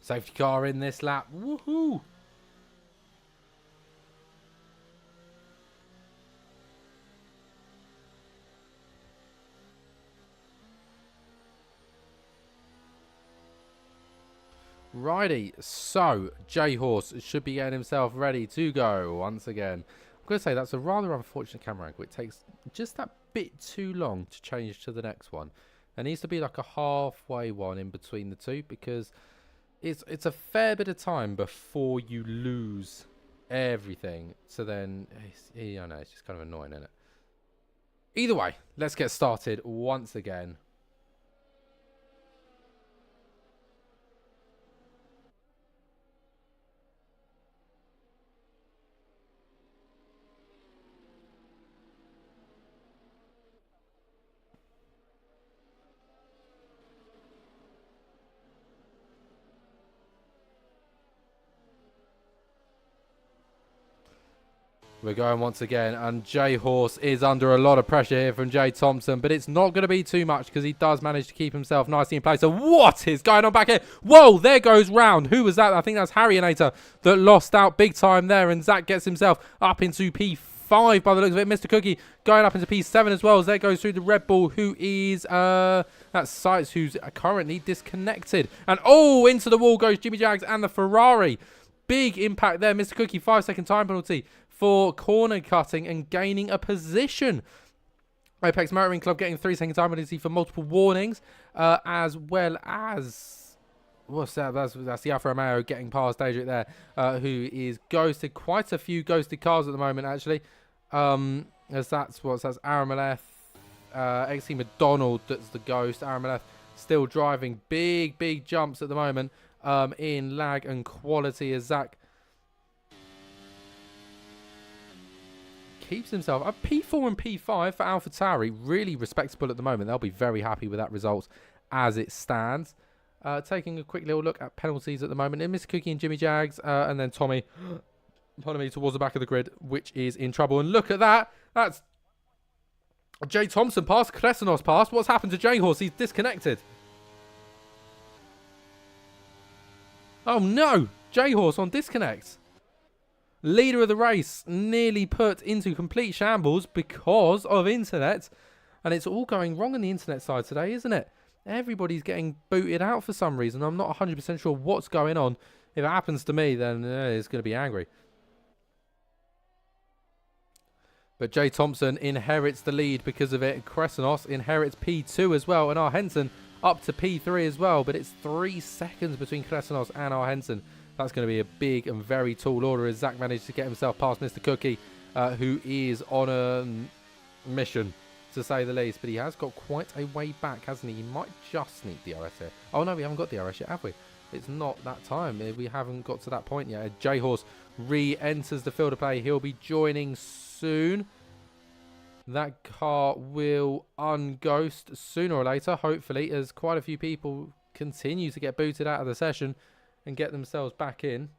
Safety car in this lap. Woohoo! Righty, so J-Horse should be getting himself ready to go once again. I'm going to say that's a rather unfortunate camera angle. It takes just that bit too long to change to the next one. There needs to be like a halfway one in between the two, because it's a fair bit of time before you lose everything. So then, I know, it's just kind of annoying, isn't it? Either way, let's get started once again. We're going once again, and J-Horse is under a lot of pressure here from Jay Thompson, but it's not going to be too much because he does manage to keep himself nicely in place. So what is going on back here? Whoa, there goes round. Who was that? I think that's Harryanator that lost out big time there, and Zach gets himself up into P5 by the looks of it. Mr. Cookie going up into P7 as well, as there goes through the Red Bull, who is, that's Sites, who's currently disconnected. And oh, into the wall goes Jimmy Jags and the Ferrari. Big impact there. Mr. Cookie, 5-second time penalty for corner cutting and gaining a position. Apex Motoring Club getting 3-second time penalty for multiple warnings, as well as, what's that? That's the Alfa Romeo getting past Adric there, who is ghosted. Quite a few ghosted cars at the moment, actually. As that's Aramaleth, XC McDonald that's the ghost. Aramaleth still driving big jumps at the moment in lag and quality, as Zach keeps himself up. P4 and P5 for AlphaTauri, really respectable at the moment. They'll be very happy with that result as it stands. Taking a quick little look at penalties at the moment, and Mr. Cookie and Jimmy Jags, and then Tommy, pardon me, towards the back of the grid, which is in trouble. And look at that. That's Jay Thompson past, Kresenos past. What's happened to J-Horse? He's disconnected. Oh no, J-Horse on disconnect. Leader of the race nearly put into complete shambles because of internet. And it's all going wrong on the internet side today, isn't it? Everybody's getting booted out for some reason. I'm not 100% sure what's going on. If it happens to me, then it's going to be angry. But Jay Thompson inherits the lead because of it. Kresenos inherits P2 as well. And our Henson up to P3 as well. But it's 3 seconds between Kresenos and our Henson. That's going to be a big and very tall order as Zach managed to get himself past Mr. Cookie, who is on a mission, to say the least. But he has got quite a way back, hasn't he? He might just sneak DRS here. Oh, no, we haven't got DRS yet, have we? It's not that time. We haven't got to that point yet. J-Horse re-enters the field of play. He'll be joining soon. That car will unghost sooner or later, hopefully, as quite a few people continue to get booted out of the session and get themselves back in.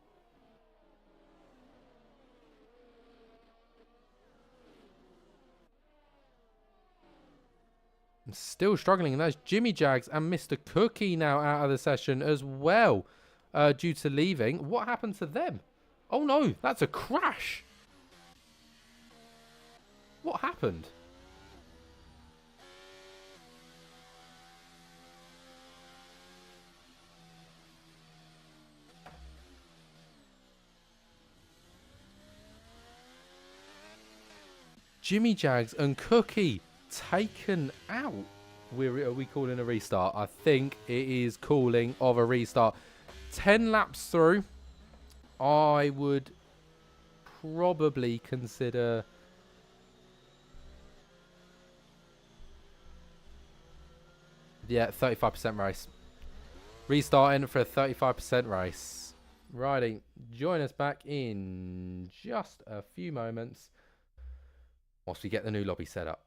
I'm still struggling, and that's Jimmy Jags and Mr. Cookie now out of the session as well, due to leaving. What happened to them? Oh no, that's a crash. What happened? Jimmy Jags and Cookie taken out. Are we calling a restart? I think it is calling of a restart. 10 laps through, I would probably consider... Yeah, 35% race. Restarting for a 35% race. Righty, join us back in just a few moments whilst we get the new lobby set up.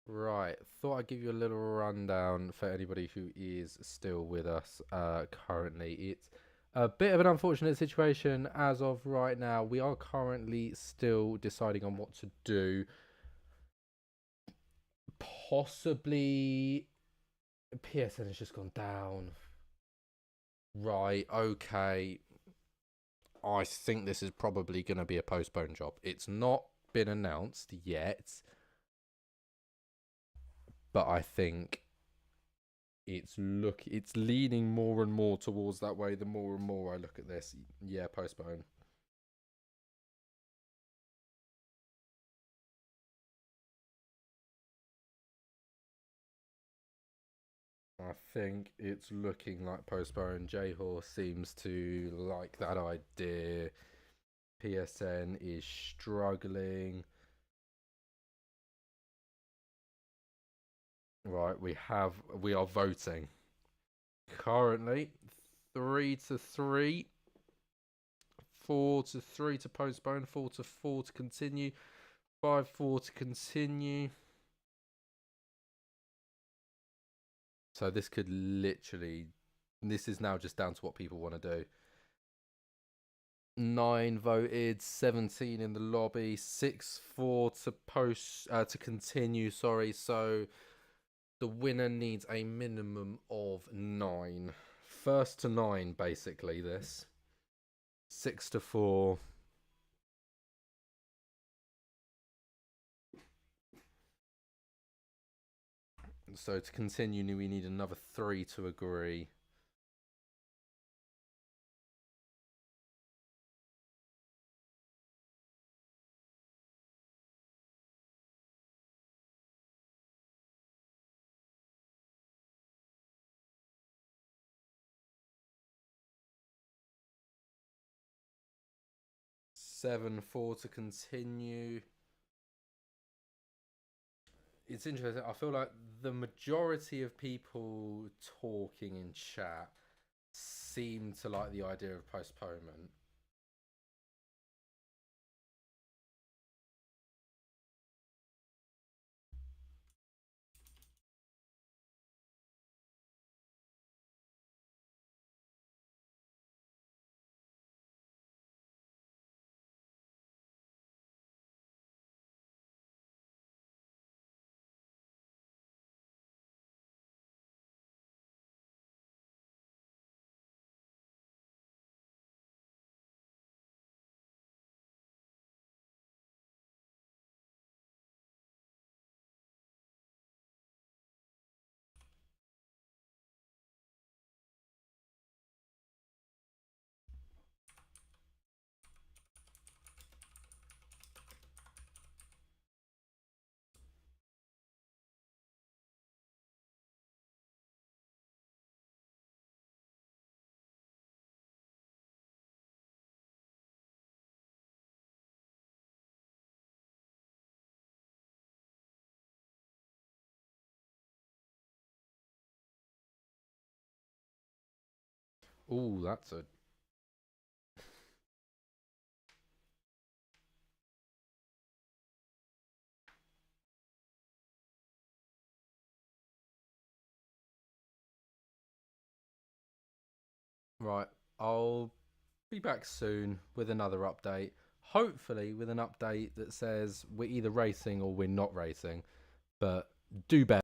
Right, thought I'd give you a little rundown for anybody who is still with us currently. It's a bit of an unfortunate situation as of right now. We are currently still deciding on what to do. Possibly PSN has just gone down. Right, okay. I think this is probably going to be a postponed job. It's not been announced yet, but I think it's leaning more and more towards that way the more and more I look at this. Yeah, postpone. I think it's looking like postpone. J Horse seems to like that idea. PSN is struggling. Right, we are voting. Currently 3-3, 4-3 to postpone, 4-4 to continue, 5-4 to continue. So this could literally, this is now just down to what people want to do. 9 voted, 17 in the lobby, 6-4 to continue. Sorry, so the winner needs a minimum of 9. First to 9, basically. This 6-4. So to continue, we need another 3 to agree. Seven, 4 to continue. It's interesting. I feel like the majority of people talking in chat seem to like the idea of postponement. Ooh, that's a right. I'll be back soon with another update. Hopefully, with an update that says we're either racing or we're not racing. But do better.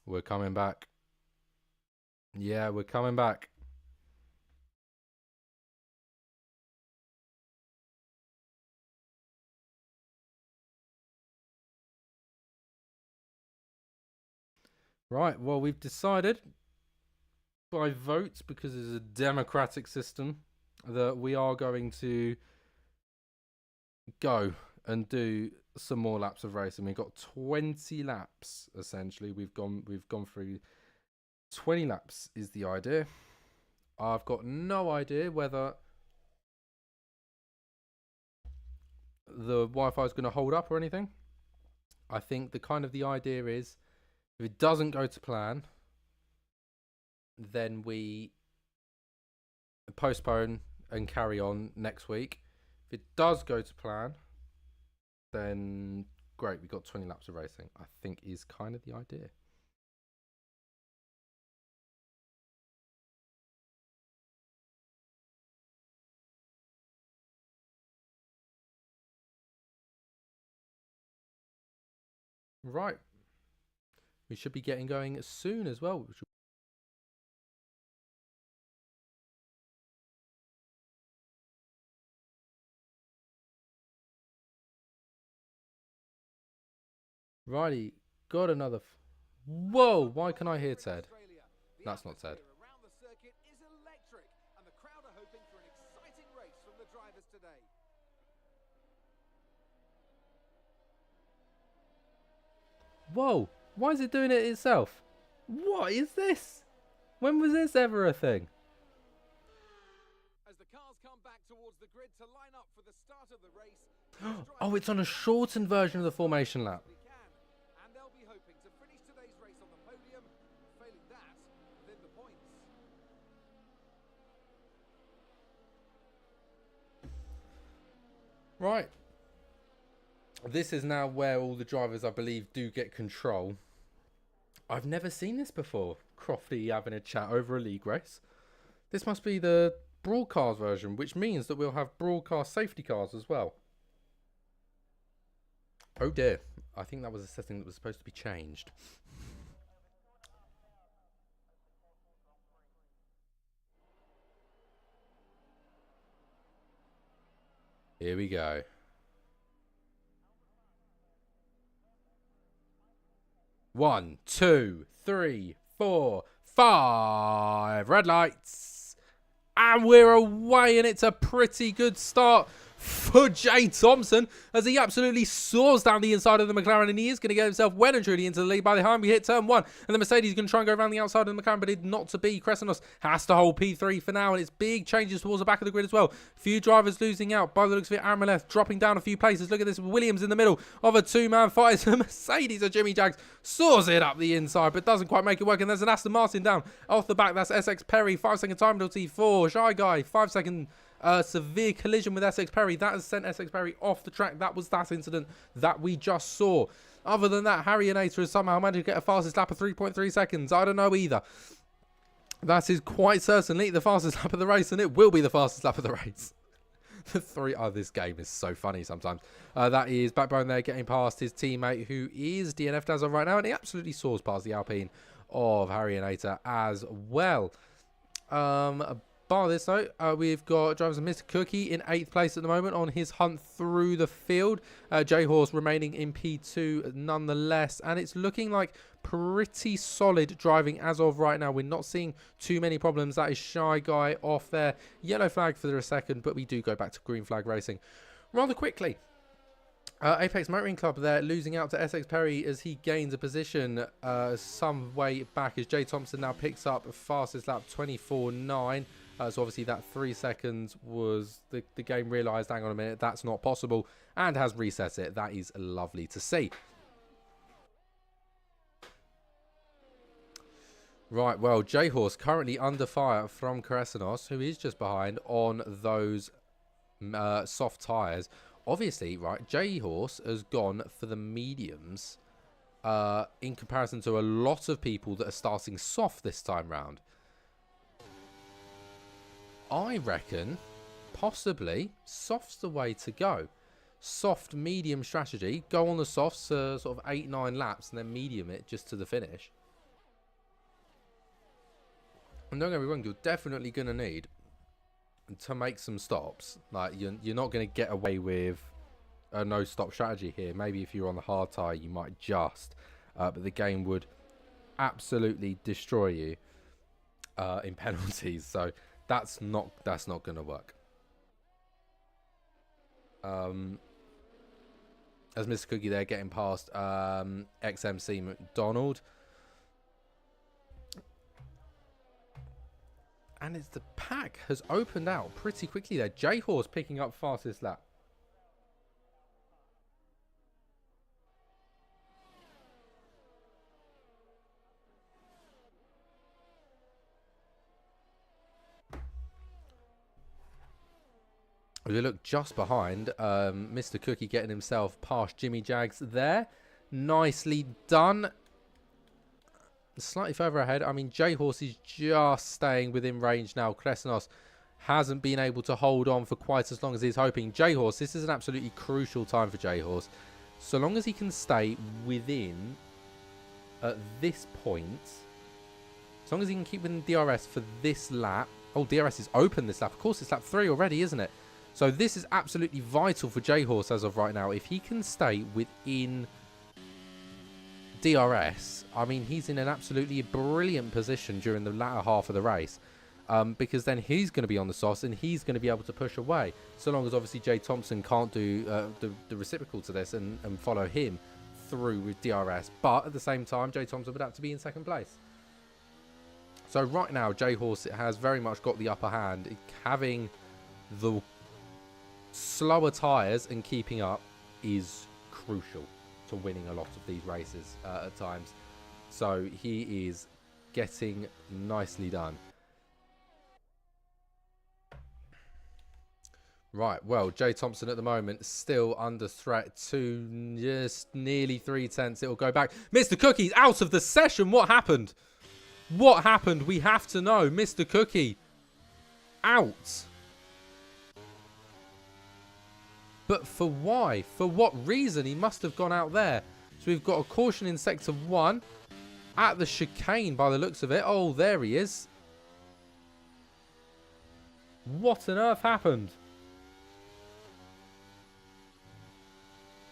We're coming back. Yeah, we're coming back. Right, well, we've decided by votes, because it's a democratic system, that we are going to go and do some more laps of racing. We've got 20 laps essentially. We've gone through 20 laps is the idea. I've got no idea whether the Wi-Fi is going to hold up or anything. I think the idea is, if it doesn't go to plan, then we postpone and carry on next week. If it does go to plan, then great, we've got 20 laps of racing, I think is kind of the idea. Right. We should be getting going soon as well. Righty, got another. Whoa, why can I hear Ted? That's not Ted. Whoa, why is it doing it itself? What is this? When was this ever a thing? As the cars come back towards the grid to line up for the start of the race. Oh, it's on a shortened version of the formation lap. And they'll be hoping to finish today's race on the podium, failing that within the points. Right. This is now where all the drivers, I believe, do get control. I've never seen this before. Crofty having a chat over a league race. This must be the broadcast version, which means that we'll have broadcast safety cars as well. Oh dear. I think that was a setting that was supposed to be changed. Here we go. One, two, three, 4, 5. Red lights. And we're away, and it's a pretty good start for Jay Thompson as he absolutely soars down the inside of the McLaren, and he is going to get himself well and truly into the lead by the time we hit turn 1. And the Mercedes is going to try and go around the outside of the McLaren, but it's not to be. Cresinos has to hold P3 for now, and it's big changes towards the back of the grid as well. Few drivers losing out by the looks of it. Aaron dropping down a few places. Look at this, Williams in the middle of a two-man fight. The Mercedes of Jimmy Jags soars it up the inside, but doesn't quite make it work. And there's an Aston Martin down off the back. That's SX Perry, 5-second time penalty for Shy Guy, 5-second severe collision with SX Perry. That has sent SX Perry off the track. That was that incident that we just saw. Other than that, Harry Anator has somehow managed to get a fastest lap of 3.3 seconds. I don't know either. That is quite certainly the fastest lap of the race, and it will be the fastest lap of the race. The three. Oh, this game is so funny sometimes. That is Backbone there getting past his teammate, who is DNF'd as of right now, and he absolutely soars past the Alpine of Harry Anator as well. Bar this though, we've got drivers Mr. Cookie in 8th place at the moment on his hunt through the field. J-Horse remaining in P2 nonetheless, and it's looking like pretty solid driving as of right now. We're not seeing too many problems. That is Shy Guy off there. Yellow flag for a second, but we do go back to green flag racing rather quickly. Apex Motoring Club there losing out to SX Perry as he gains a position some way back, as Jay Thompson now picks up fastest lap 24.9. So obviously that 3 seconds was the game realised, hang on a minute, that's not possible, and has reset it. That is lovely to see. Right, well, J-Horse currently under fire from Cresinos, who is just behind on those soft tyres. Obviously, right, J-Horse has gone for the mediums in comparison to a lot of people that are starting soft this time round. I reckon possibly soft's the way to go. Soft medium strategy. Go on the softs sort of 8-9 laps and then medium it just to the finish. And don't get me wrong, you're definitely going to need to make some stops. Like, you're not going to get away with a no-stop strategy here. Maybe if you're on the hard tire, you might just. But the game would absolutely destroy you in penalties. So that's not going to work. As Mr. Cookie there getting past XMC McDonald. And it's the pack has opened out pretty quickly there. J-Horse picking up fastest lap. If you look just behind, Mr. Cookie getting himself past Jimmy Jags there. Nicely done. Slightly further ahead. I mean, J-Horse is just staying within range now. Kresenos hasn't been able to hold on for quite as long as he's hoping. J-Horse, this is an absolutely crucial time for J-Horse. So long as he can stay within, at this point, as long as he can keep within DRS for this lap. Oh, DRS is open this lap. Of course, it's lap 3 already, isn't it? So this is absolutely vital for J-Horse as of right now. If he can stay within DRS, I mean, he's in an absolutely brilliant position during the latter half of the race, because then he's going to be on the sauce and he's going to be able to push away, so long as obviously Jay Thompson can't do the reciprocal to this and follow him through with DRS. But at the same time, Jay Thompson would have to be in second place. So right now, J-Horse has very much got the upper hand. Having the slower tyres and keeping up is crucial to winning a lot of these races at times. So he is getting nicely done. Right, well, Jay Thompson at the moment still under threat to just nearly 3/10. It'll go back. Mr. Cookie's out of the session. What happened? What happened? We have to know. Mr. Cookie out. But for why? For what reason? He must have gone out there. So we've got a caution in Sector 1 at the chicane by the looks of it. Oh, there he is. What on earth happened?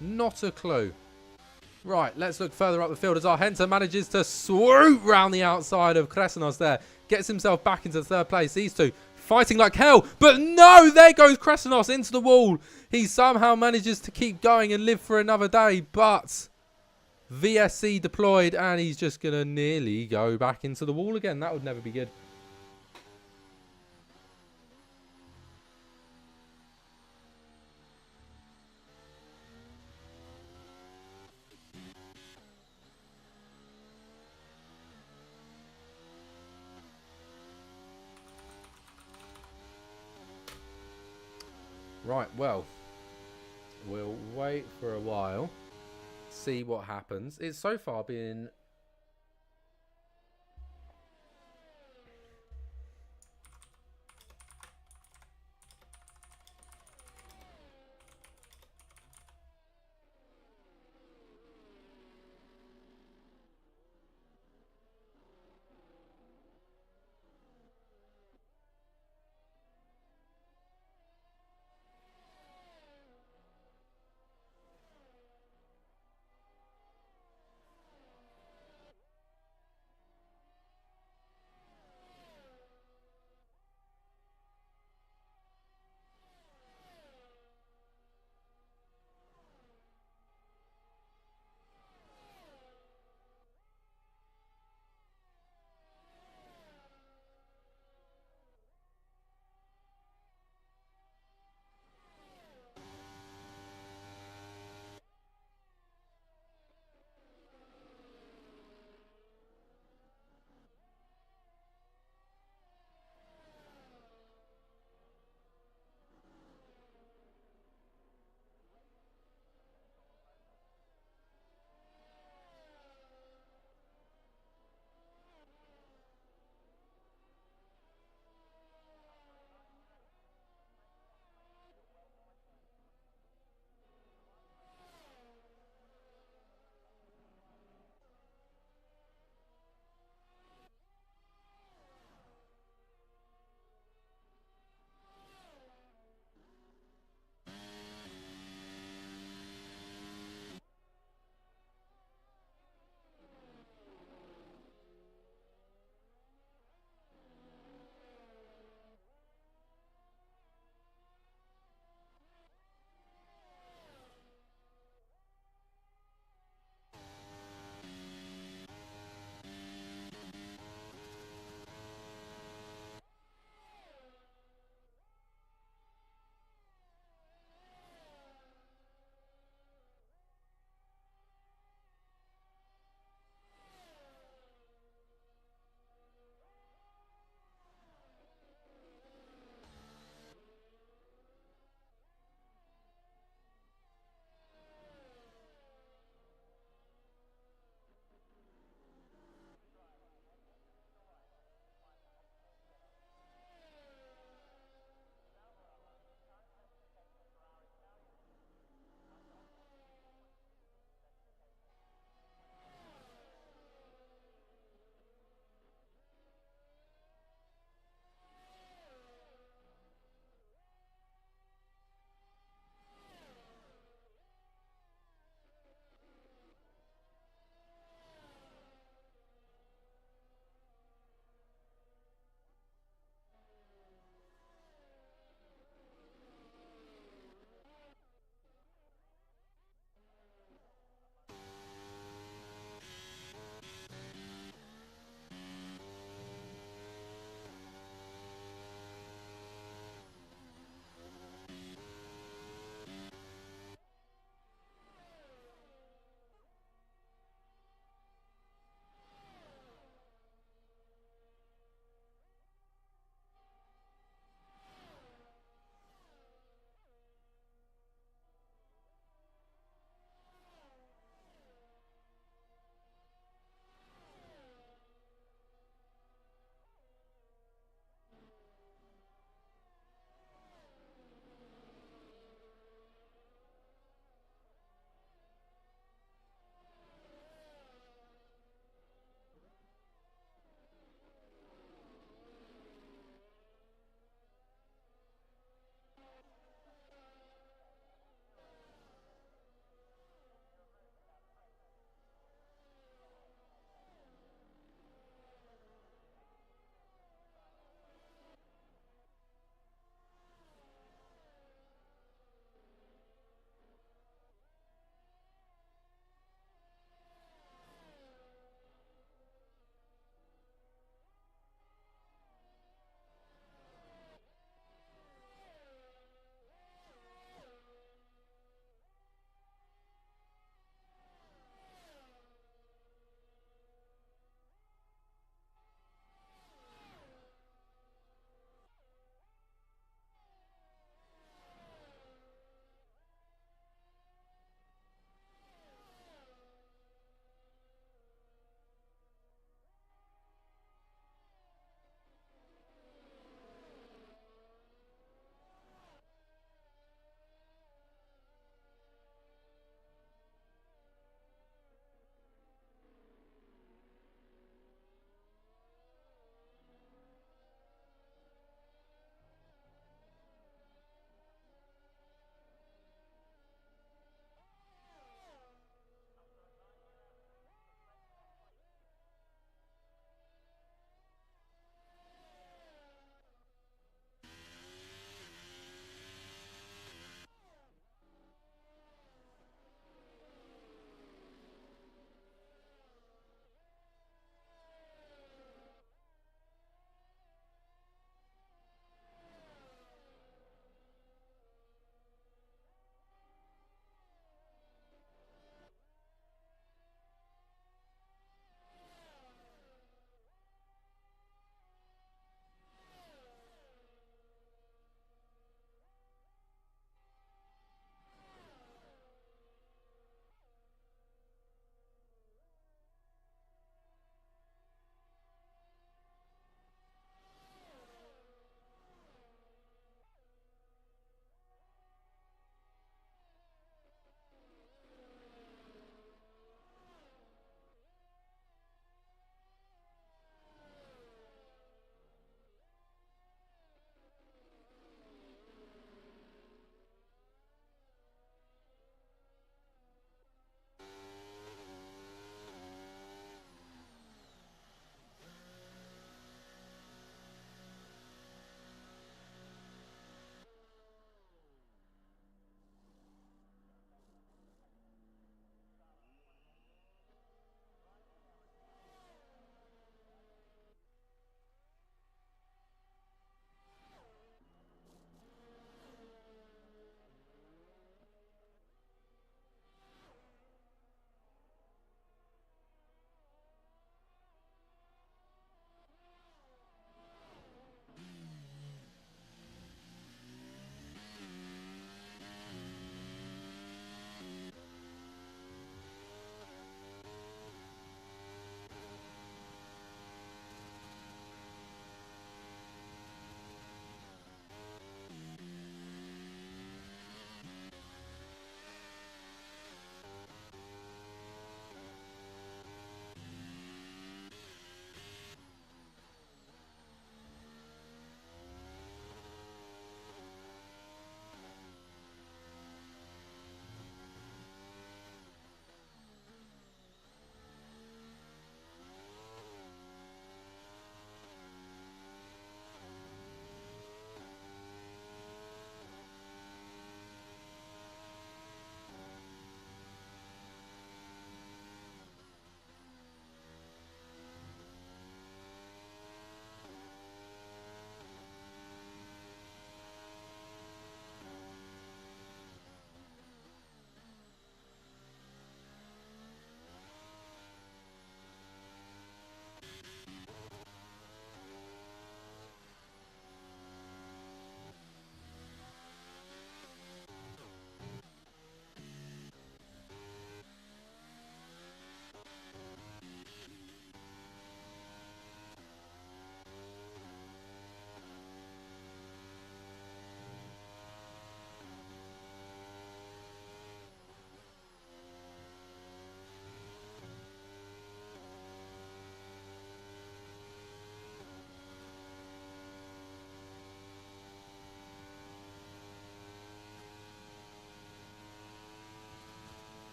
Not a clue. Right, let's look further up the field as Argenta manages to swoop round the outside of Kresenos there. Gets himself back into third place. These two fighting like hell. But no, there goes Kresenos into the wall. He somehow manages to keep going and live for another day. But VSC deployed and he's just going to nearly go back into the wall again. That would never be good. Right, well, we'll wait for a while, see what happens. It's so far been...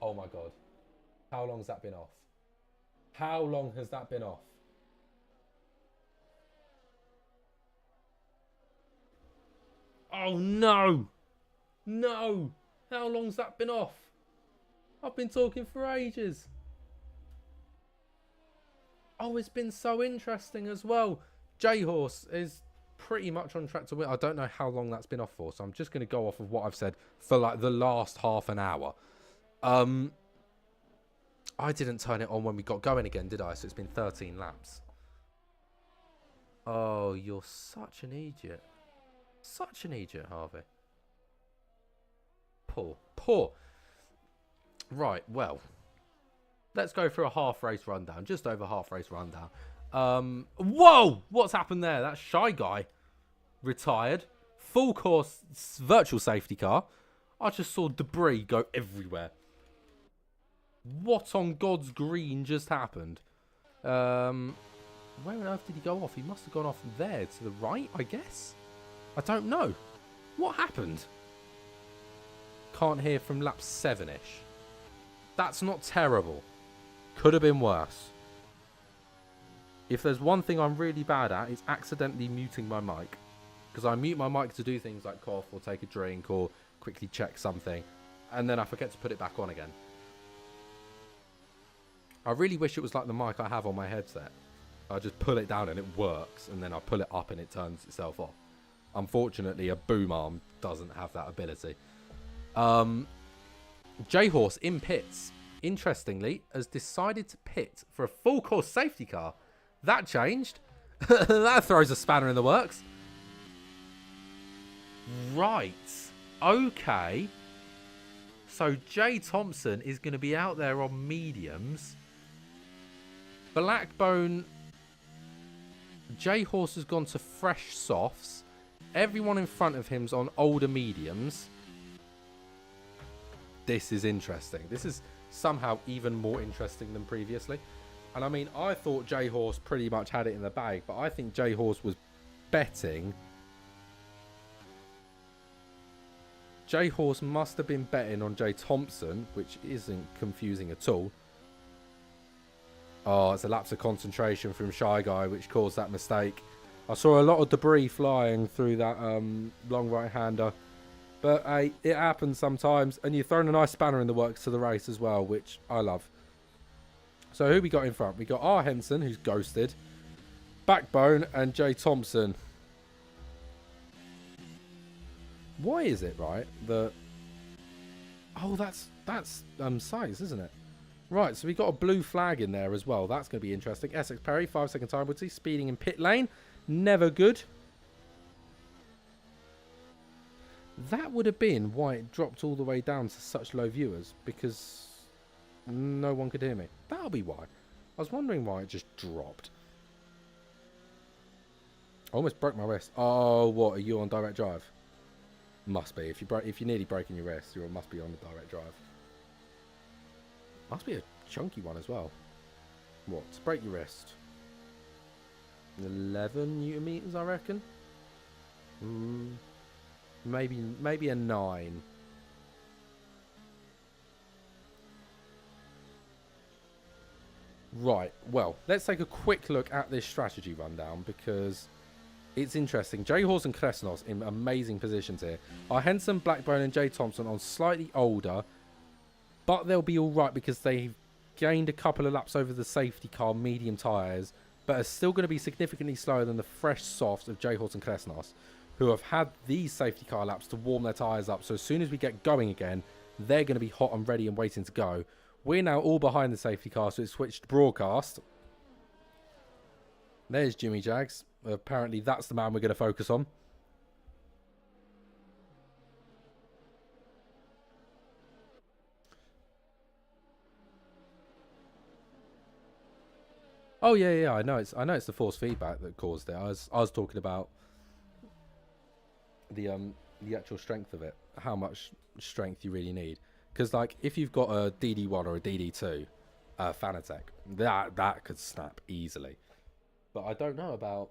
Oh my God. How long has that been off? How long has that been off? Oh no! No! How long's that been off? I've been talking for ages. Oh, it's been so interesting as well. J-Horse is pretty much on track to win. I don't know how long that's been off for, so I'm just going to go off of what I've said for like the last half an hour. I didn't turn it on when we got going again, did I? So it's been 13 laps. Oh, you're such an idiot. Such an idiot, Harvey. Poor. Right, well, let's go through a half race rundown, just over half race rundown. Whoa! What's happened there? That Shy Guy retired. Full course virtual safety car. I just saw debris go everywhere. What on God's green just happened? Where on earth did he go off? He must have gone off there to the right, I guess. I don't know. What happened? Can't hear from lap 7-ish. That's not terrible. Could have been worse. If there's one thing I'm really bad at, it's accidentally muting my mic. Because I mute my mic to do things like cough or take a drink or quickly check something. And then I forget to put it back on again. I really wish it was like the mic I have on my headset. I just pull it down and it works. And then I pull it up and it turns itself off. Unfortunately, a boom arm doesn't have that ability. J-Horse in pits, interestingly, has decided to pit for a full course safety car. That changed. That throws a spanner in the works. Right. Okay. So Jay Thompson is going to be out there on mediums. Blackbone. J-Horse has gone to fresh softs. Everyone in front of him's on older mediums. This is interesting. This is somehow even more interesting than previously. And I mean, I thought J-Horse pretty much had it in the bag, but I think J-Horse was betting. J-Horse must have been betting on Jay Thompson, which isn't confusing at all. Oh, it's a lapse of concentration from Shy Guy, which caused that mistake. I saw a lot of debris flying through that long right-hander. But hey, it happens sometimes. And you've thrown a nice spanner in the works to the race as well, which I love. So who we got in front? We got R. Henson, who's ghosted. Backbone and Jay Thompson. Why is it, right, that... Oh, that's Sykes, isn't it? Right, so we got a blue flag in there as well. That's going to be interesting. Essex Perry, 5-second time penalty, speeding in pit lane. Never good. That would have been why it dropped all the way down to such low viewers, because no one could hear me. That'll be why. I was wondering why it just dropped. I almost broke my wrist. Oh, what? Are you on direct drive? Must be. If you're nearly breaking your wrist, you must be on the direct drive. Must be a chunky one as well. What? To break your wrist? 11 newton meters, I reckon. Maybe a 9. Right, well, let's take a quick look at this strategy rundown because it's interesting. J-Horse and Kresnos in amazing positions here. Are Henson, Blackbone and Jay Thompson on slightly older, but they'll be alright because they've gained a couple of laps over the safety car medium tyres, but are still going to be significantly slower than the fresh softs of J-Horse and Kresnos, who have had these safety car laps to warm their tyres up. So as soon as we get going again, they're going to be hot and ready and waiting to go. We're now all behind the safety car, so it's switched to broadcast. There's Jimmy Jags. Apparently that's the man we're going to focus on. Oh yeah, I know it's the force feedback that caused it. I was talking about the actual strength of it, how much strength you really need. Because like if you've got a DD1 or a DD2 Fanatec, that could snap easily. But I don't know about,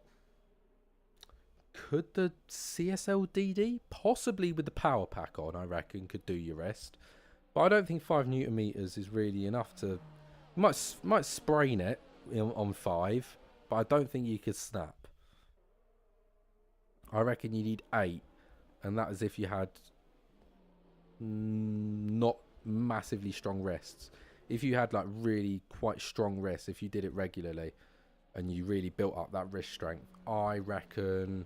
could the CSL DD possibly with the power pack on, I reckon could do your rest. But I don't think 5 Newton meters is really enough to... You might sprain it on 5, but I don't think you could snap. I reckon you need 8, and that is if you had not massively strong wrists. If you had like really quite strong wrists, if you did it regularly and you really built up that wrist strength, I reckon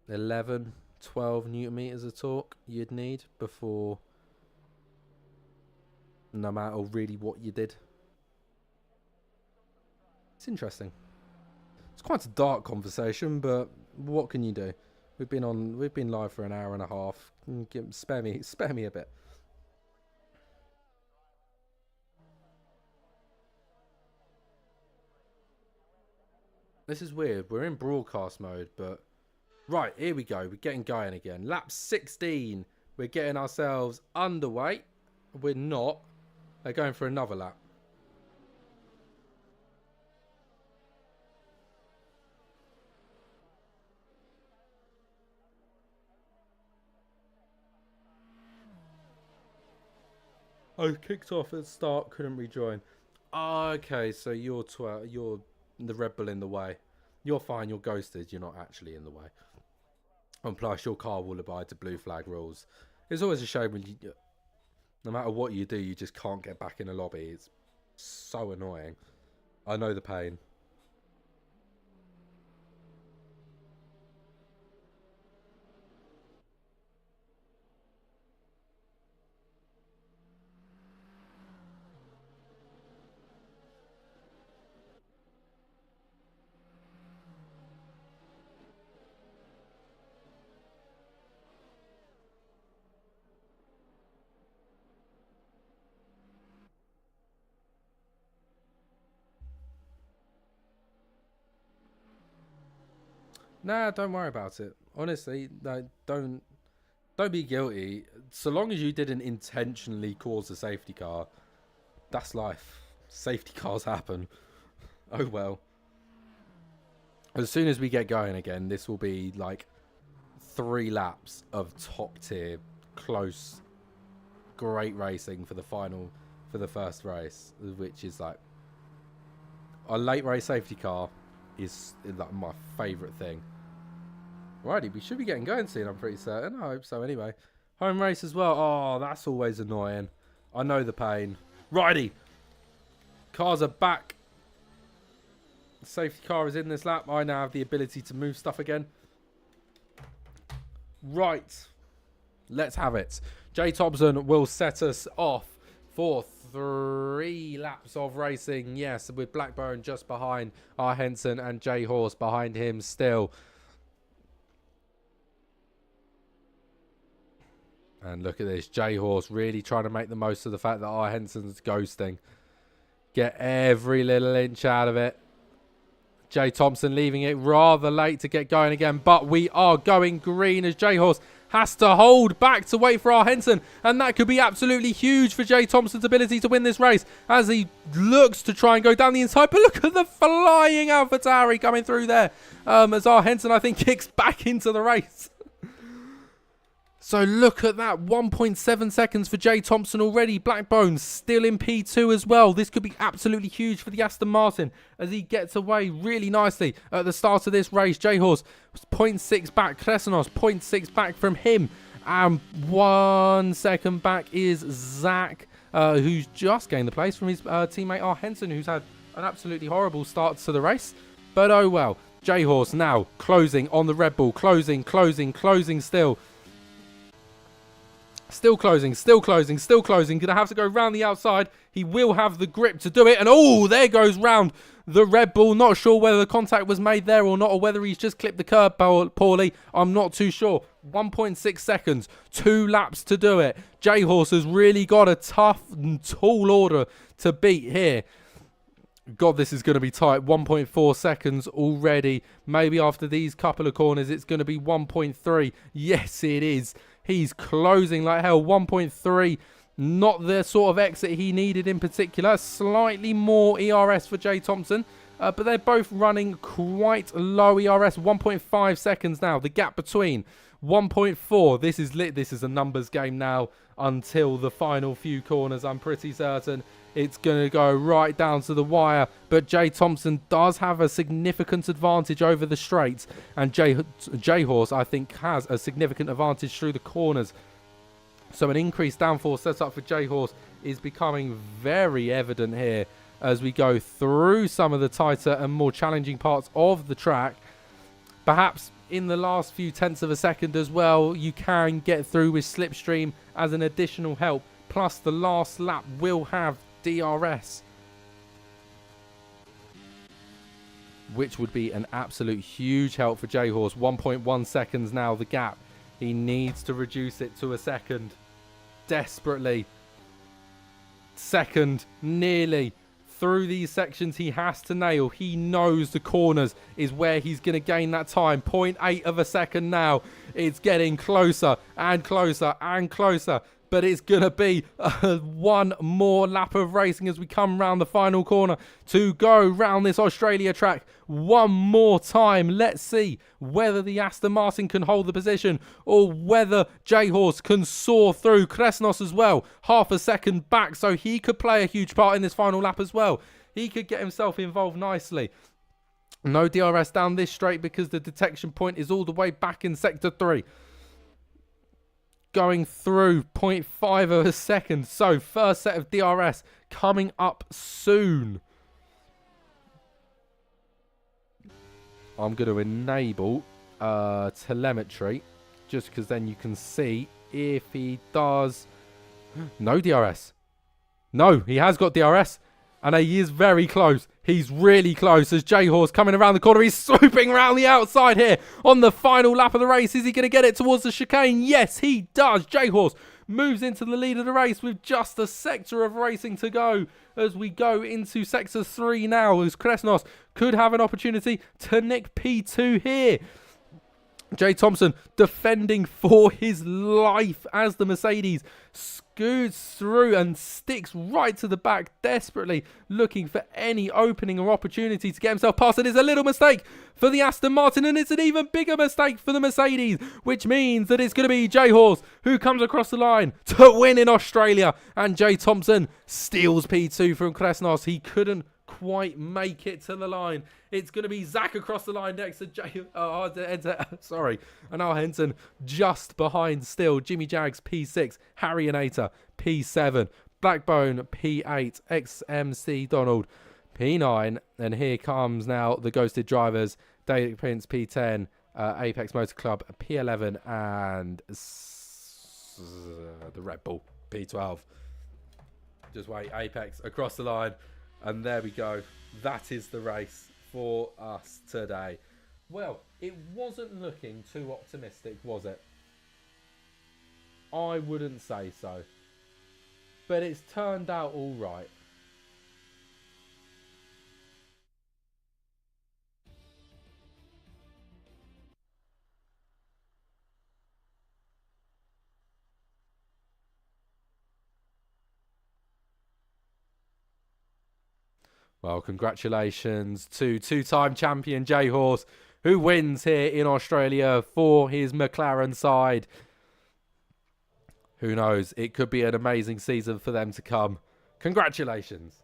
11, 12 Newton meters of torque you'd need before, no matter really what you did. It's interesting. It's quite a dark conversation, but what can you do? We've been live for an hour and a half. Spare me a bit. This is weird. We're in broadcast mode, but right, here we go. We're getting going again. Lap 16. We're getting ourselves underway. We're not. They're going for another lap. I kicked off at the start, couldn't rejoin. Okay, so you're the Red Bull in the way. You're fine, you're ghosted, you're not actually in the way. And plus, your car will abide to blue flag rules. It's always a shame when you, no matter what you do, you just can't get back in a lobby. It's so annoying. I know the pain. Nah, don't worry about it. Honestly, no, don't be guilty. So long as you didn't intentionally cause a safety car, that's life. Safety cars happen. Oh well. As soon as we get going again, this will be like 3 laps of top tier, close, great racing for the first race, which is like a late race safety car is like my favourite thing. Righty, we should be getting going soon, I'm pretty certain. I hope so anyway. Home race as well. Oh, that's always annoying. I know the pain. Righty. Cars are back. The safety car is in this lap. I now have the ability to move stuff again. Right. Let's have it. Jay Thompson will set us off for 3 laps of racing. Yes, with Blackburn just behind our Henson and Jay Horse behind him still. And look at this. Jay Horse really trying to make the most of the fact that our Henson's ghosting. Get every little inch out of it. Jay Thompson leaving it rather late to get going again. But we are going green as Jay Horse has to hold back to wait for our Henson. And that could be absolutely huge for Jay Thompson's ability to win this race as he looks to try and go down the inside. But look at the flying AlphaTauri coming through there as our Henson, I think, kicks back into the race. So look at that, 1.7 seconds for Jay Thompson already. Blackbone still in P2 as well. This could be absolutely huge for the Aston Martin as he gets away really nicely at the start of this race. Jay Horse was 0.6 back. Kresenos 0.6 back from him. And 1 second back is Zach, who's just gained the place from his teammate R. Henson, who's had an absolutely horrible start to the race. But oh well. Jay Horse now closing on the Red Bull. Closing still. Still closing. Going to have to go round the outside. He will have the grip to do it. And oh, there goes round the Red Bull. Not sure whether the contact was made there or not, or whether he's just clipped the curb poorly. I'm not too sure. 1.6 seconds. 2 laps to do it. Jay Horse has really got a tough and tall order to beat here. God, this is going to be tight. 1.4 seconds already. Maybe after these couple of corners, it's going to be 1.3. Yes, it is. He's closing like hell. 1.3. Not the sort of exit he needed in particular. Slightly more ERS for Jay Thompson. But they're both running quite low ERS. 1.5 seconds now. The gap between 1.4. This is lit. This is a numbers game now until the final few corners. I'm pretty certain it's going to go right down to the wire. But Jay Thompson does have a significant advantage over the straights. And J Horse, I think, has a significant advantage through the corners. So an increased downforce setup for J Horse is becoming very evident here as we go through some of the tighter and more challenging parts of the track. Perhaps in the last few tenths of a second as well, you can get through with slipstream as an additional help. Plus the last lap will have DRS, which would be an absolute huge help for J Horse. 1.1 seconds now, the gap. He needs to reduce it to a second. Desperately. Second, nearly. Through these sections he has to nail. He knows the corners is where he's going to gain that time. 0.8 of a second now. It's getting closer and closer and closer. But it's going to be one more lap of racing as we come round the final corner to go round this Australia track one more time. Let's see whether the Aston Martin can hold the position or whether J-Horse can soar through. Kresnos as well, half a second back, so he could play a huge part in this final lap as well. He could get himself involved nicely. No DRS down this straight because the detection point is all the way back in Sector 3. Going through 0.5 of a second. So first set of DRS coming up soon. I'm going to enable telemetry just because then you can see if he does. No DRS. No, he has got DRS. And he is very close. He's really close as J-Horse coming around the corner. He's swooping around the outside here on the final lap of the race. Is he going to get it towards the chicane? Yes, he does. J-Horse moves into the lead of the race with just a sector of racing to go as we go into Sector 3 now, as Kresnos could have an opportunity to nick P2 here. Jay Thompson defending for his life as the Mercedes scoots through and sticks right to the back, desperately looking for any opening or opportunity to get himself past. It is a little mistake for the Aston Martin, and it's an even bigger mistake for the Mercedes, which means that it's going to be J-Horse who comes across the line to win in Australia, and Jay Thompson steals P2 from Kresnos. He couldn't quite make it to the line. It's going to be Zach across the line next to and Al Henson just behind still. Jimmy Jags P6, Harryanator P7, Blackbone P8, XMC Donald P9, and here comes now the Ghosted Drivers, David Prince P10, Apex Motor Club P11, and the Red Bull P12. Just wait, Apex across the line. And there we go. That is the race for us today. Well, it wasn't looking too optimistic, was it? I wouldn't say so. But it's turned out all right. Well, congratulations to two-time champion J-Horse, who wins here in Australia for his McLaren side. Who knows? It could be an amazing season for them to come. Congratulations.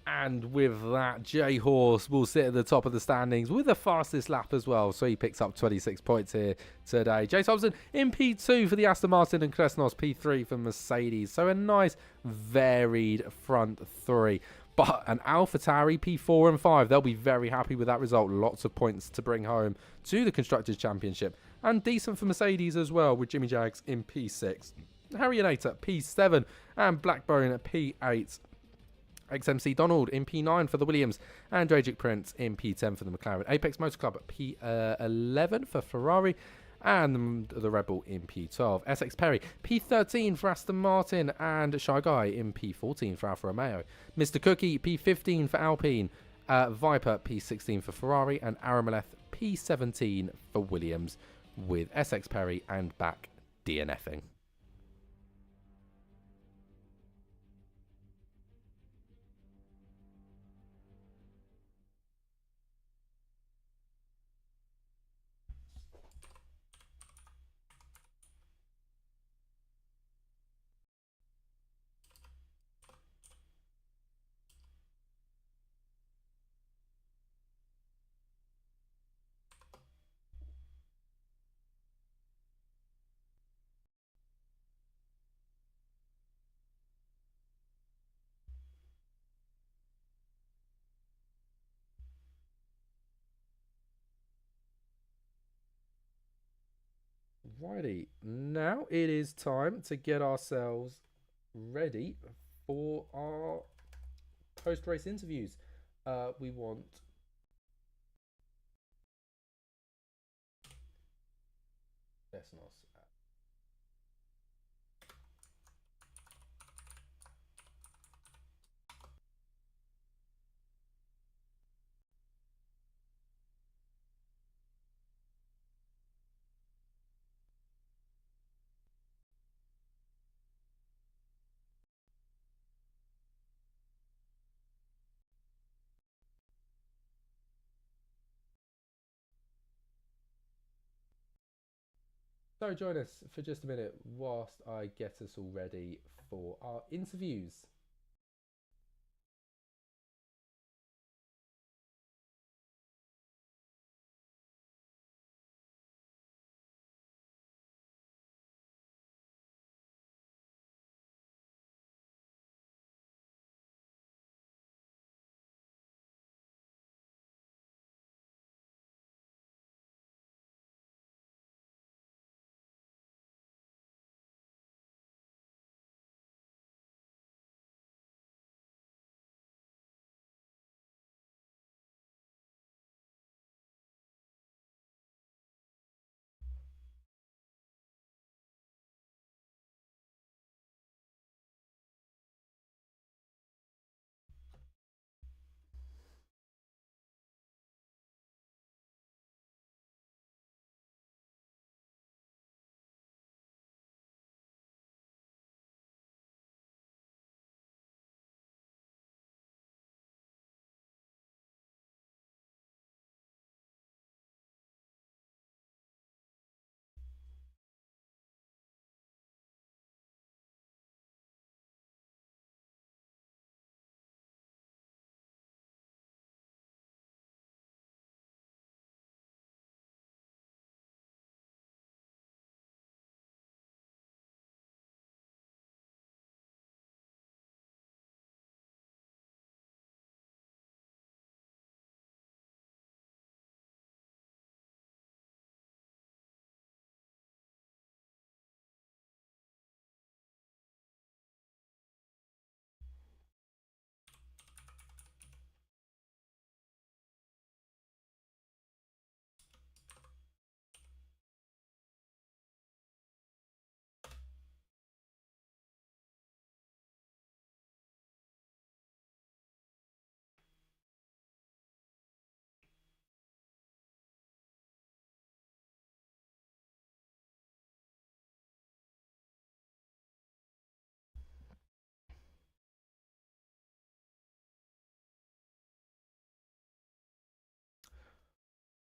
And with that, J-Horse will sit at the top of the standings with the fastest lap as well. So he picks up 26 points here today. Jay Thompson in P2 for the Aston Martin and Kresnos P3 for Mercedes. So a nice varied front three. But an AlphaTauri P4 and 5, they'll be very happy with that result. Lots of points to bring home to the Constructors' Championship. And decent for Mercedes as well, with Jimmy Jags in P6. Harryanator P7 and Blackbone at P8. XMC Donald in P9 for the Williams, and Dragic Prince in P10 for the McLaren. Apex Motor Club at P11 for Ferrari, and the Red Bull in P12. SX Perry P13 for Aston Martin, and Shy Guy in P14 for Alfa Romeo. Mr. Cookie P15 for Alpine, Viper P16 for Ferrari, and Aramaleth P17 for Williams, with SX Perry and back DNFing. Alrighty, now it is time to get ourselves ready for our post-race interviews. We want Desnos. So join us for just a minute whilst I get us all ready for our interviews.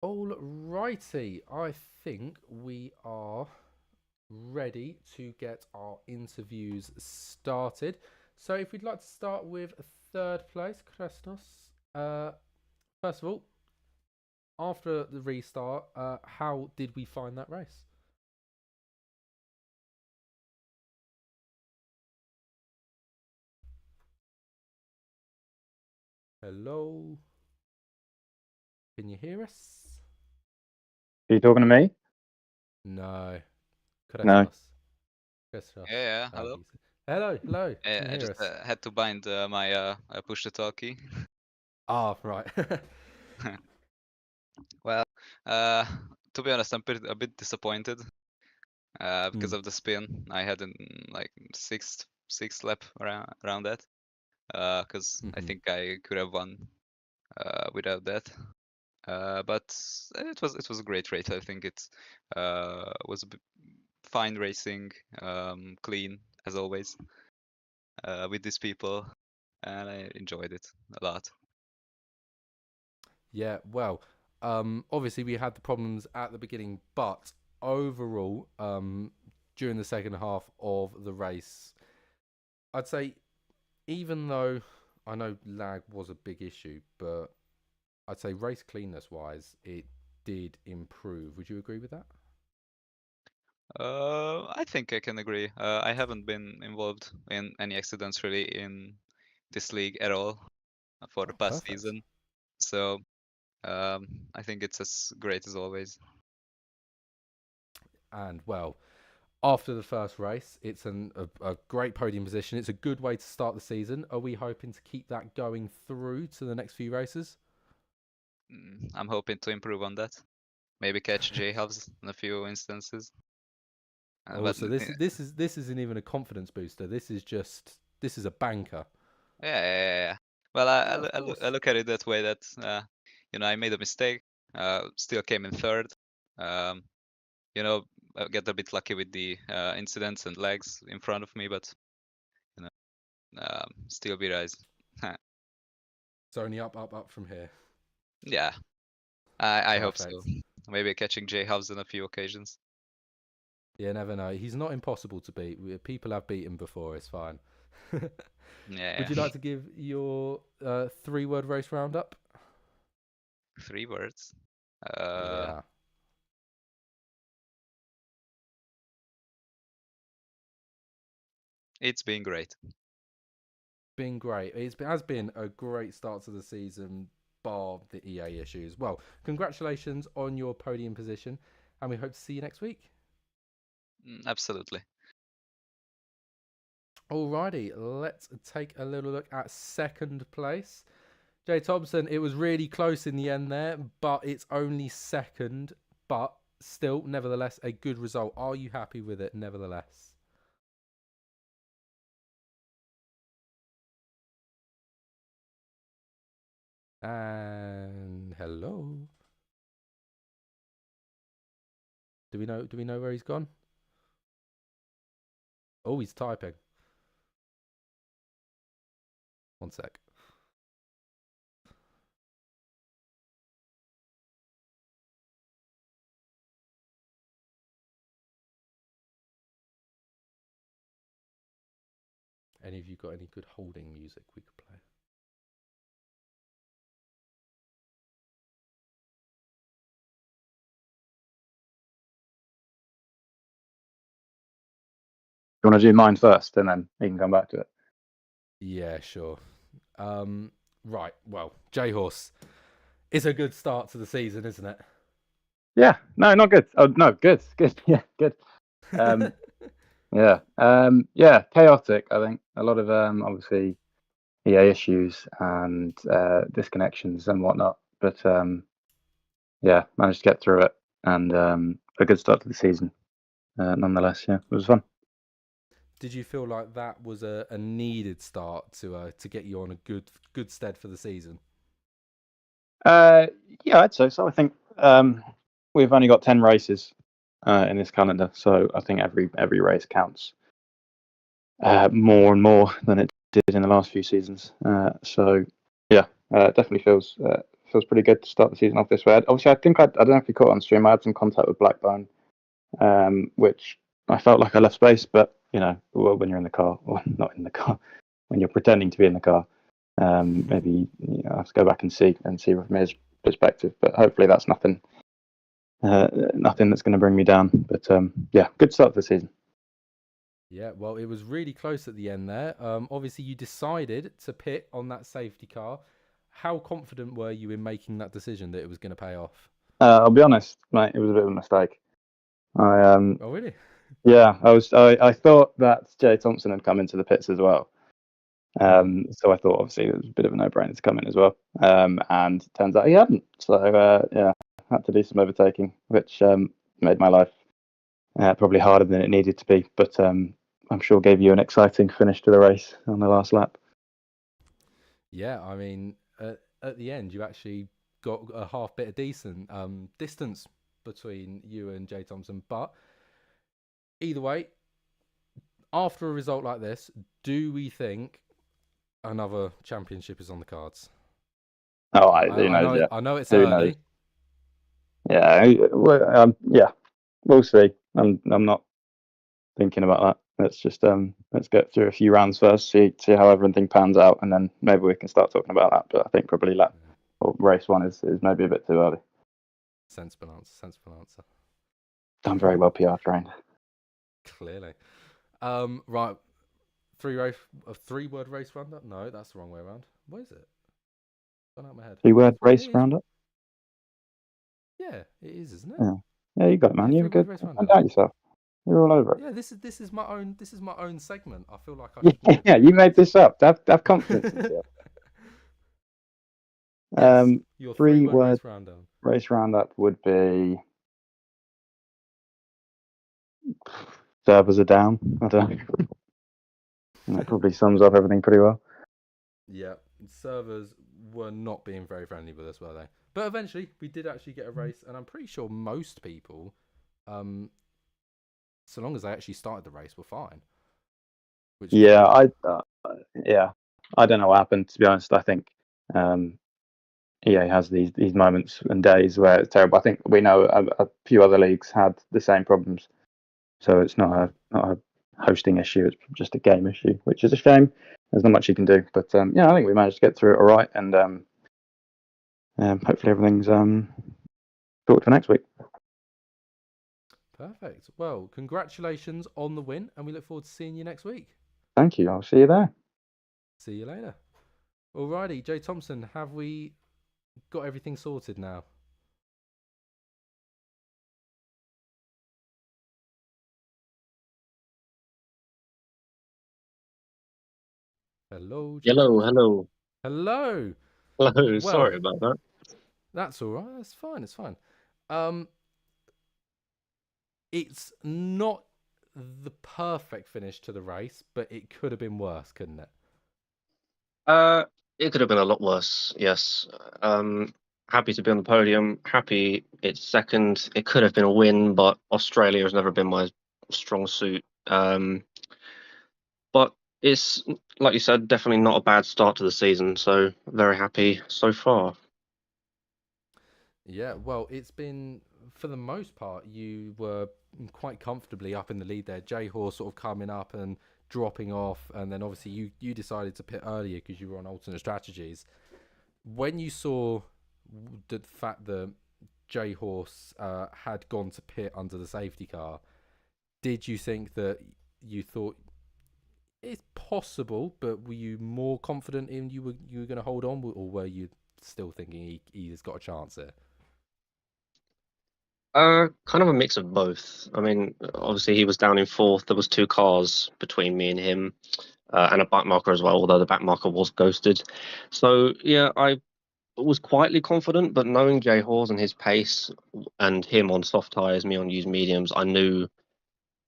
Alrighty, I think we are ready to get our interviews started. So if we'd like to start with third place, Kresnos. First of all, after the restart, how did we find that race? Hello? Can you hear us? Are you talking to me? No. No. Kresnos. Kresnos. Yeah, hello. Hello. Can you I hear just us? had to bind my push to talk key. Ah, right. Well, to be honest, I'm a bit disappointed because of the spin I had in like sixth lap around that. Because I think I could have won without that. But it was a great race. I think it was fine racing, clean as always with these people, and I enjoyed it a lot. Yeah, well, obviously we had the problems at the beginning, but overall, during the second half of the race, I'd say even though I know lag was a big issue, but I'd say race cleanness wise, it did improve. Would you agree with that? I think I can agree. I haven't been involved in any accidents really in this league at all for the Oh, past perfect. season, so I think it's as great as always. And well, after the first race, it's a great podium position. It's a good way to start the season. Are we hoping to keep that going through to the next few races? I'm hoping to improve on that. Maybe catch J halves in a few instances. But Also, this isn't even a confidence booster. This is a banker. yeah. Well, I, Yeah, I, loo- of I, loo- course. I look at it that way that I made a mistake. Still came in third. Um, I get a bit lucky with the incidents and lags in front of me, but you still be rise. It's only up from here. Yeah, I hope Perfect. so. Maybe catching J halves on a few occasions. You never know. He's not impossible to beat. People have beaten before. It's fine. Yeah. Would you like to give your 3-word race roundup? 3 words. Yeah. It's been great. Been great. Has been a great start to the season, bar the EA issues. Well, congratulations on your podium position, and we hope to see you next week. Absolutely. Alrighty, let's take a little look at second place. Jay Thompson, it was really close in the end there, but it's only second, but still, nevertheless, a good result. Are you happy with it, nevertheless? And hello. Do we know where he's gone? Oh, he's typing. One sec. Any of you got any good holding music we could play? You want to do mine first, and then you can come back to it. Yeah, sure. Right. Well, J Horse, it's a good start to the season, isn't it? Yeah. No, not good. Oh no, good. Good. Yeah, good. Yeah. Chaotic. I think a lot of obviously EA issues and disconnections and whatnot. But yeah, managed to get through it, and a good start to the season. Nonetheless, yeah, it was fun. Did you feel like that was a needed start to get you on a good stead for the season? Yeah, I'd say so. I think we've only got 10 races in this calendar, so I think every race counts more and more than it did in the last few seasons. So yeah, definitely feels pretty good to start the season off this way. Obviously, I don't know if you caught on stream. I had some contact with Blackbone, which I felt like I left space, but well, when you're in the car, or not in the car, when you're pretending to be in the car, maybe I have to go back and see from his perspective. But hopefully, that's nothing that's going to bring me down. But yeah, good start to the season. Yeah, well, it was really close at the end there. Obviously, you decided to pit on that safety car. How confident were you in making that decision that it was going to pay off? I'll be honest, mate, it was a bit of a mistake. Oh, really? Yeah, I thought that Jay Thompson had come into the pits as well. So I thought obviously it was a bit of a no-brainer to come in as well. And turns out he hadn't. So yeah, had to do some overtaking, which made my life probably harder than it needed to be. But I'm sure gave you an exciting finish to the race on the last lap. Yeah, I mean, at the end, you actually got a half bit of decent distance between you and Jay Thompson. But either way, after a result like this, do we think another championship is on the cards? Oh, who I knows? know Yeah, I know it's who knows? early. Yeah, yeah, we'll see. I'm not thinking about that. Let's just let's get through a few rounds first, see how everything pans out, and then maybe we can start talking about that. But I think probably lap or race one is maybe a bit too early. Sensible answer. Sensible answer. I'm very well PR trained. Clearly. Right. A 3-word race roundup? No, that's the wrong way around. What is it? Gone out of my head. 2-word race It is. roundup. Yeah, it is, isn't it? Yeah. Yeah, you got it, Yeah, man. You were three word good. race Don't rundown. doubt yourself. You're all over it. Yeah, this is my own segment. I feel like I should Yeah, know yeah, these you made things. this up. Have confidence in yourself. Yes, your three Three word word race rundown. race roundup would be servers are down. I don't know. And that probably sums up everything pretty well. Yeah, servers were not being very friendly with us, were they? But eventually, we did actually get a race, and I'm pretty sure most people, um, so long as they actually started the race, were fine, which is Yeah, good. yeah, I don't know what happened, to be honest. I think EA has these moments and days where it's terrible. I think we know a few other leagues had the same problems, so it's not a hosting issue. It's just a game issue, which is a shame. There's not much you can do, but yeah, I think we managed to get through it all right, and hopefully everything's sorted for next week. Perfect. Well, congratulations on the win, and we look forward to seeing you next week. Thank you. I'll see you there. See you later. Alrighty, Jay Thompson, have we got everything sorted now? Hello, Jay Hello, Thompson. hello, Hello. hello. Well, Sorry about that. that's all right. That's fine. It's fine. Um, it's not the perfect finish to the race, but it could have been worse, couldn't it? Uh, it could have been a lot worse. Yes. Happy to be on the podium. Happy it's second. It could have been a win, but Australia has never been my strong suit. But it's like you said, definitely not a bad start to the season. So very happy so far. Yeah, well, it's been, for the most part, you were quite comfortably up in the lead there. J Horse sort of coming up and dropping off, and then obviously you decided to pit earlier because you were on alternate strategies. When you saw the fact that J Horse had gone to pit under the safety car, did you think that you thought it's possible, but were you more confident in you were going to hold on, or were you still thinking he's got a chance here? Kind of a mix of both. I mean, obviously he was down in fourth. There was two cars between me and him, and a back marker as well. Although the back marker was ghosted. So yeah, I was quietly confident, but knowing Jay Hawes and his pace and him on soft tyres, me on used mediums, I knew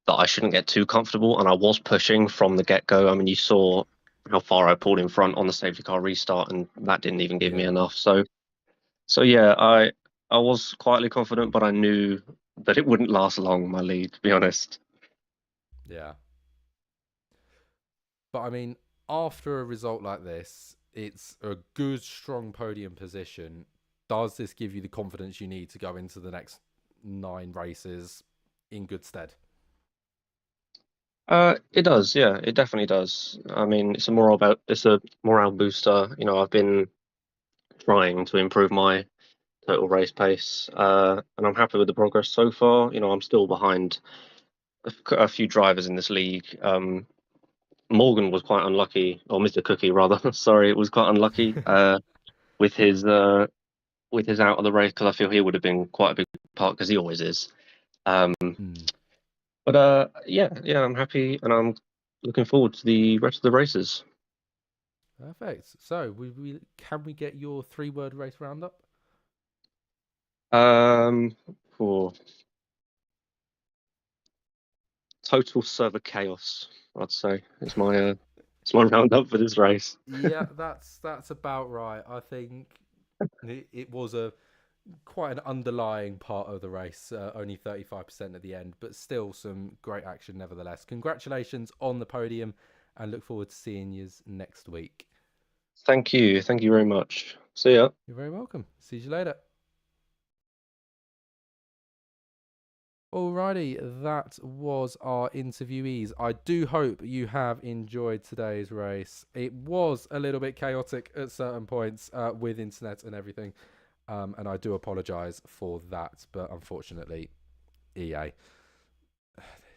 that I shouldn't get too comfortable, and I was pushing from the get-go. I mean, you saw how far I pulled in front on the safety car restart, and that didn't even give me Yeah, enough. So yeah, I was quietly confident, but I knew that it wouldn't last long, my lead, to be honest. yeah. But I mean, after a result like this, it's a good, strong podium position. Does this give you the confidence you need to go into the next 9 races in good stead? It does, yeah, it definitely does. I mean, it's a morale booster. You know, I've been trying to improve my total race pace. And I'm happy with the progress so far. You know, I'm still behind a few drivers in this league. Morgan was quite unlucky, or Mr. Cookie rather. Sorry, it was quite unlucky with his uh, with his out of the race because I feel he would have been quite a big part because he always is. Um, Hmm. but yeah, I'm happy and I'm looking forward to the rest of the races. Perfect. So, we can we get your 3 word race roundup? Um, for total server chaos, I'd say it's my roundup for this race. Yeah, that's about right. I think it was a quite an underlying part of the race, only 35% at the end, but still some great action nevertheless. Congratulations on the podium, and look forward to seeing you next week. Thank you very much. See ya. You're very welcome. See you later. Alrighty, that was our interviewees. I do hope you have enjoyed today's race. It was a little bit chaotic at certain points with internet and everything, and I do apologise for that, but unfortunately, EA.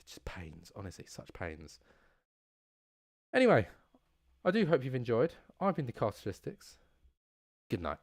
Just pains, honestly, such pains. Anyway, I do hope you've enjoyed. I've been the Carteristics. Good night.